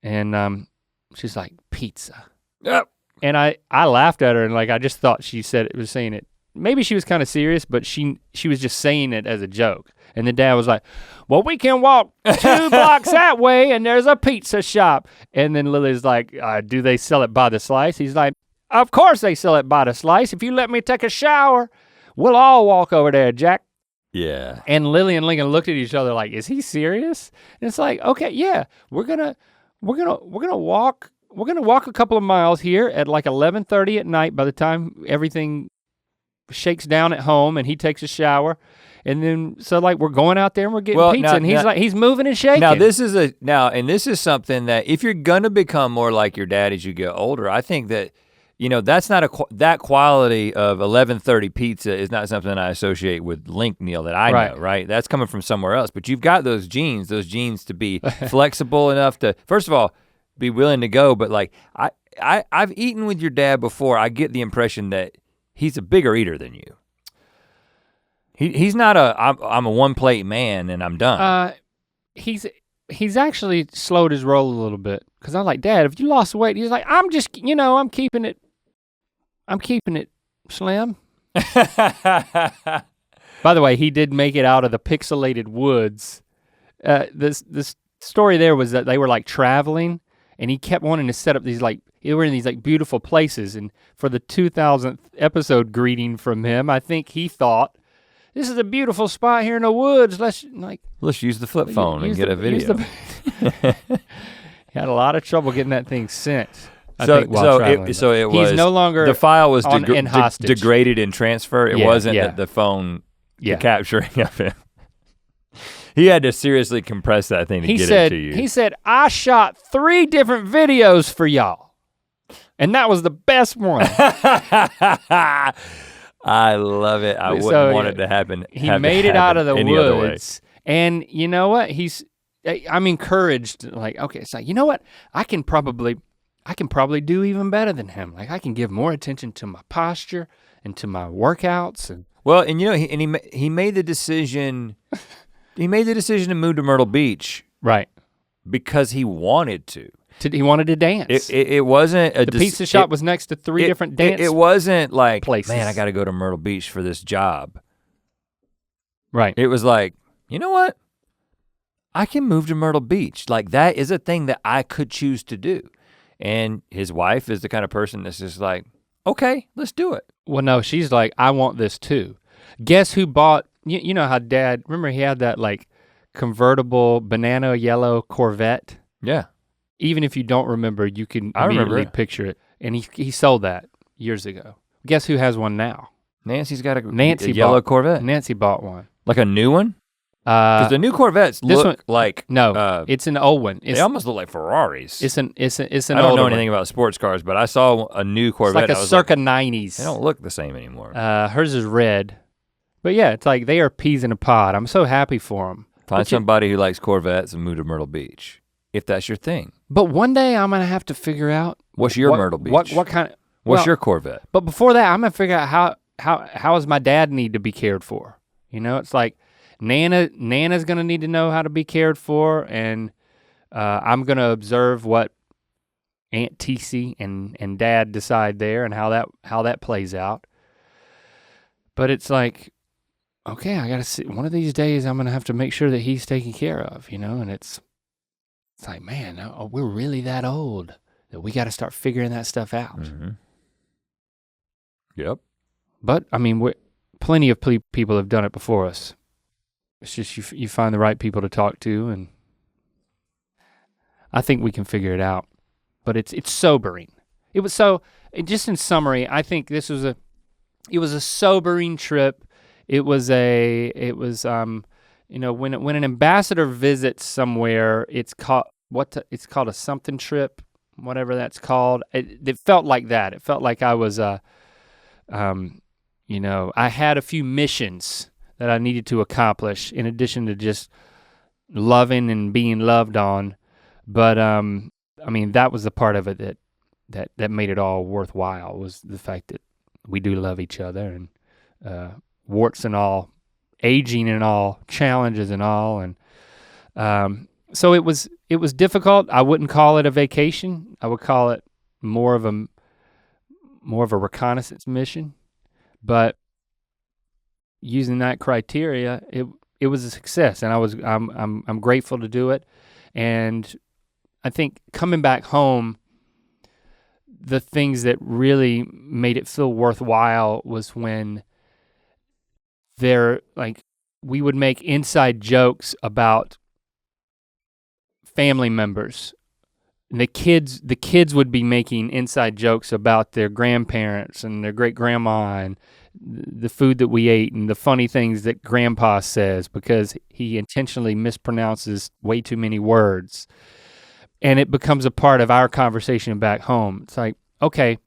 And she's like, pizza. Yep. And I laughed at her, and like I just thought she was saying it. Maybe she was kind of serious, but she was just saying it as a joke. And the dad was like, well, we can walk 2 blocks that way, and there's a pizza shop. And then Lily's like, do they sell it by the slice? He's like, of course they sell it by the slice. If you let me take a shower, we'll all walk over there, Jack. Yeah. And Lily and Lincoln looked at each other like, is he serious? And it's like, okay, yeah, we're gonna walk a couple of miles here at like 11:30 at night by the time everything shakes down at home and he takes a shower. And then so like we're going out there and we're getting pizza, and he's moving and shaking. Now this is something that if you're gonna become more like your dad as you get older, I think that you know, that's not that quality of 11:30 pizza is not something I associate with Link Neal that I know, right? That's coming from somewhere else. But you've got those genes to be flexible enough to, first of all, be willing to go. But like, I've eaten with your dad before. I get the impression that he's a bigger eater than you. He's not I'm a one plate man and I'm done. He's actually slowed his roll a little bit. Cause I'm like, Dad, if you lost weight, he's like, I'm just, you know, I'm keeping it slim. By the way, he did make it out of the pixelated woods. This story there was that they were like traveling and he kept wanting to set up these like, they were in these like beautiful places. And for the 2000th episode greeting from him, I think he thought, this is a beautiful spot here in the woods. Let's use the flip phone and get a video. He had a lot of trouble getting that thing sent. It was. He's no longer. The file was in hostage. degraded in transfer. It wasn't the phone capturing of him. He had to seriously compress that thing to get it to you. He said, I shot 3 different videos for y'all, and that was the best one. I love it. I wouldn't want it to happen. He made it out of the woods, and you know what? I'm encouraged. Like, okay, it's like, you know what? I can probably do even better than him. Like, I can give more attention to my posture and to my workouts. And you know, he made the decision. He made the decision to move to Myrtle Beach, right? Because he wanted to. He wanted to dance. It wasn't the pizza shop was next to 3 different dance. It wasn't like, places. Man, I got to go to Myrtle Beach for this job. Right. It was like, you know what? I can move to Myrtle Beach. Like, that is a thing that I could choose to do. And his wife is the kind of person that's just like, okay, let's do it. Well, no, she's like, I want this too. Guess who bought, you know how Dad, remember he had that like convertible banana yellow Corvette? Yeah. Even if you don't remember, you can immediately picture it. And he sold that years ago. Guess who has one now? Nancy's got a yellow Corvette. Nancy bought one. Like a new one? Because the new Corvettes look like it's an old one. They almost look like Ferraris. It's an I don't know anything about sports cars, but I saw a new Corvette. It's like a circa 90s. They don't look the same anymore. Hers is red, but yeah, it's like they are peas in a pod. I'm so happy for them. Find somebody who likes Corvettes and move to Myrtle Beach, if that's your thing. But one day I'm gonna have to figure out what's your Myrtle Beach. What kind of what's your Corvette? But before that, I'm gonna figure out how does my dad need to be cared for? You know, it's like. Nana's gonna need to know how to be cared for, and I'm gonna observe what Aunt TC and Dad decide there and how that plays out. But it's like, okay, I gotta see, one of these days I'm gonna have to make sure that he's taken care of, you know, and it's like, man, we're really that old that we gotta start figuring that stuff out. Mm-hmm. Yep. But I mean, plenty of people have done it before us. It's just you find the right people to talk to, and I think we can figure it out. But it's sobering. It was just in summary, I think it was a sobering trip. It was you know, when an ambassador visits somewhere, it's called a something trip, whatever that's called. It felt like that. It felt like I was you know, I had a few missions that I needed to accomplish in addition to just loving and being loved on. But I mean, that was the part of it that made it all worthwhile, was the fact that we do love each other, and warts and all, aging and all, challenges and all. And so it was difficult. I wouldn't call it a vacation. I would call it more of a reconnaissance mission. But using that criteria, it was a success, and I'm grateful to do it. And I think coming back home, the things that really made it feel worthwhile was when we would make inside jokes about family members. And the kids would be making inside jokes about their grandparents and their great grandma and the food that we ate and the funny things that grandpa says because he intentionally mispronounces way too many words. And it becomes a part of our conversation back home. It's like, okay,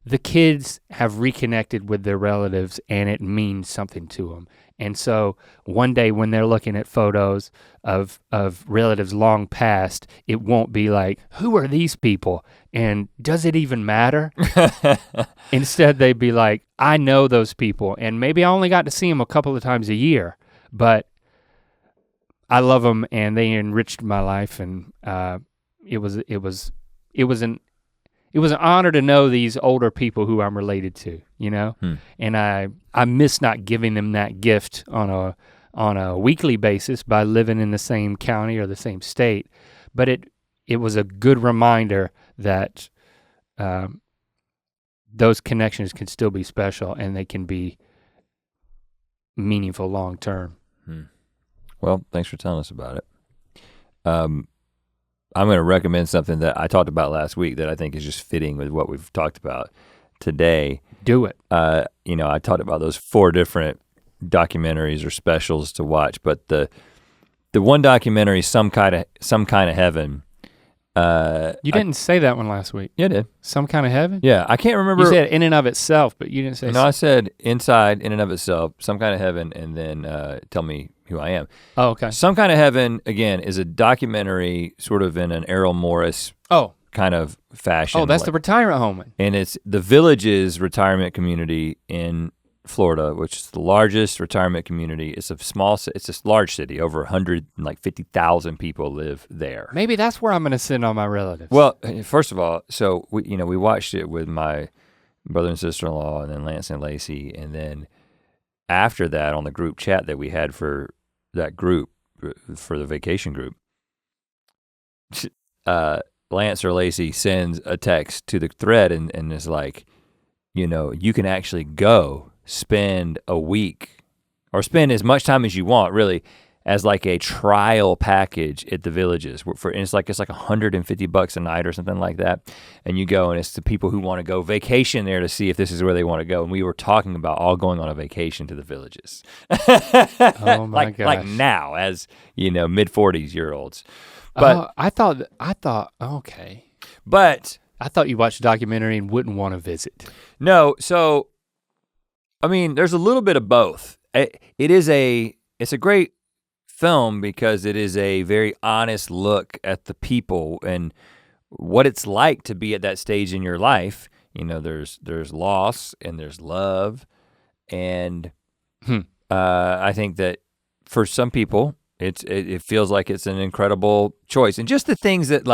the kids have reconnected with their relatives and it means something to them. And so one day when they're looking at photos of relatives long past, it won't be like, who are these people? And does it even matter? Instead they'd be like, I know those people and maybe I only got to see them a couple of times a year, but I love them and they enriched my life, and it was an honor to know these older people who I'm related to, you know? And I miss not giving them that gift on a weekly basis by living in the same county or the same state. But it was a good reminder that those connections can still be special and they can be meaningful long term. Well, thanks for telling us about it. I'm gonna recommend something that I talked about last week that I think is just fitting with what we've talked about today. Do it. I talked about those 4 different documentaries or specials to watch, but the one documentary, Some Kind of Heaven. You didn't say that one last week. Yeah, I did. Some Kind of Heaven? Yeah, I can't remember. You said in and of itself, but you didn't say. No, I said inside, in and of itself, Some Kind of Heaven, and then Tell Me Who I Am. Oh, okay. Some Kind of Heaven, again, is a documentary sort of in an Errol Morris kind of fashion. Oh, that's the retirement home. And it's the Villages retirement community in Florida, which is the largest retirement community. It's a large city, over 150,000 people live there. Maybe that's where I'm gonna send all my relatives. Well, first of all, so we watched it with my brother and sister-in-law and then Lance and Lacey, and then after that on the group chat that we had for that group, for the vacation group, Lance or Lacey sends a text to the thread and is like, you can actually go spend a week or spend as much time as you want really as like a trial package at the Villages and it's like $150 a night or something like that. And you go and it's the people who want to go vacation there to see if this is where they want to go. And we were talking about all going on a vacation to the Villages. Oh my gosh. Like now as, mid-40s-year-olds. But I thought, okay. But I thought you watched a documentary and wouldn't want to visit. No, so, there's a little bit of both. It's a great film because it is a very honest look at the people and what it's like to be at that stage in your life. There's loss and there's love. And I think that for some people, it feels like it's an incredible choice. And just the things that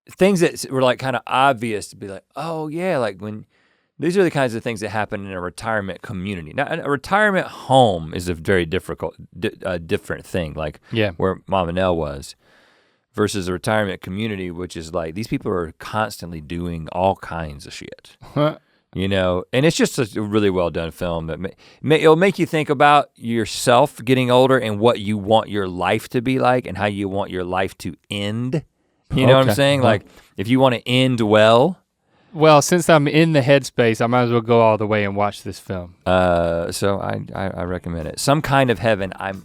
things that were like kind of obvious to be like, oh yeah, like when these are the kinds of things that happen in a retirement community. Now, a retirement home is a very different thing, like where Mom and Elle was, versus a retirement community, which is like these people are constantly doing all kinds of shit. And it's just a really well done film that it'll make you think about yourself getting older and what you want your life to be like and how you want your life to end. You know what I'm saying? Like if you want to end well. Well, since I'm in the headspace, I might as well go all the way and watch this film. So I recommend it. Some Kind of Heaven, I'm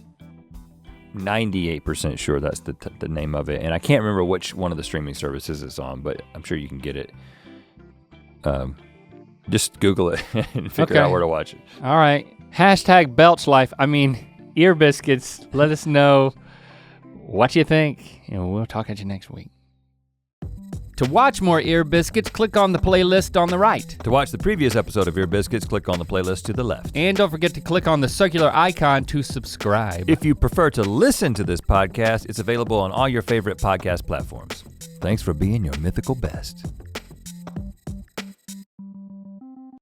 98% sure that's the name of it. And I can't remember which one of the streaming services it's on, but I'm sure you can get it. Just Google it and figure out where to watch it. All right. #Belch Life. Ear Biscuits. Let us know what you think. And we'll talk at you next week. To watch more Ear Biscuits, click on the playlist on the right. To watch the previous episode of Ear Biscuits, click on the playlist to the left. And don't forget to click on the circular icon to subscribe. If you prefer to listen to this podcast, it's available on all your favorite podcast platforms. Thanks for being your mythical best.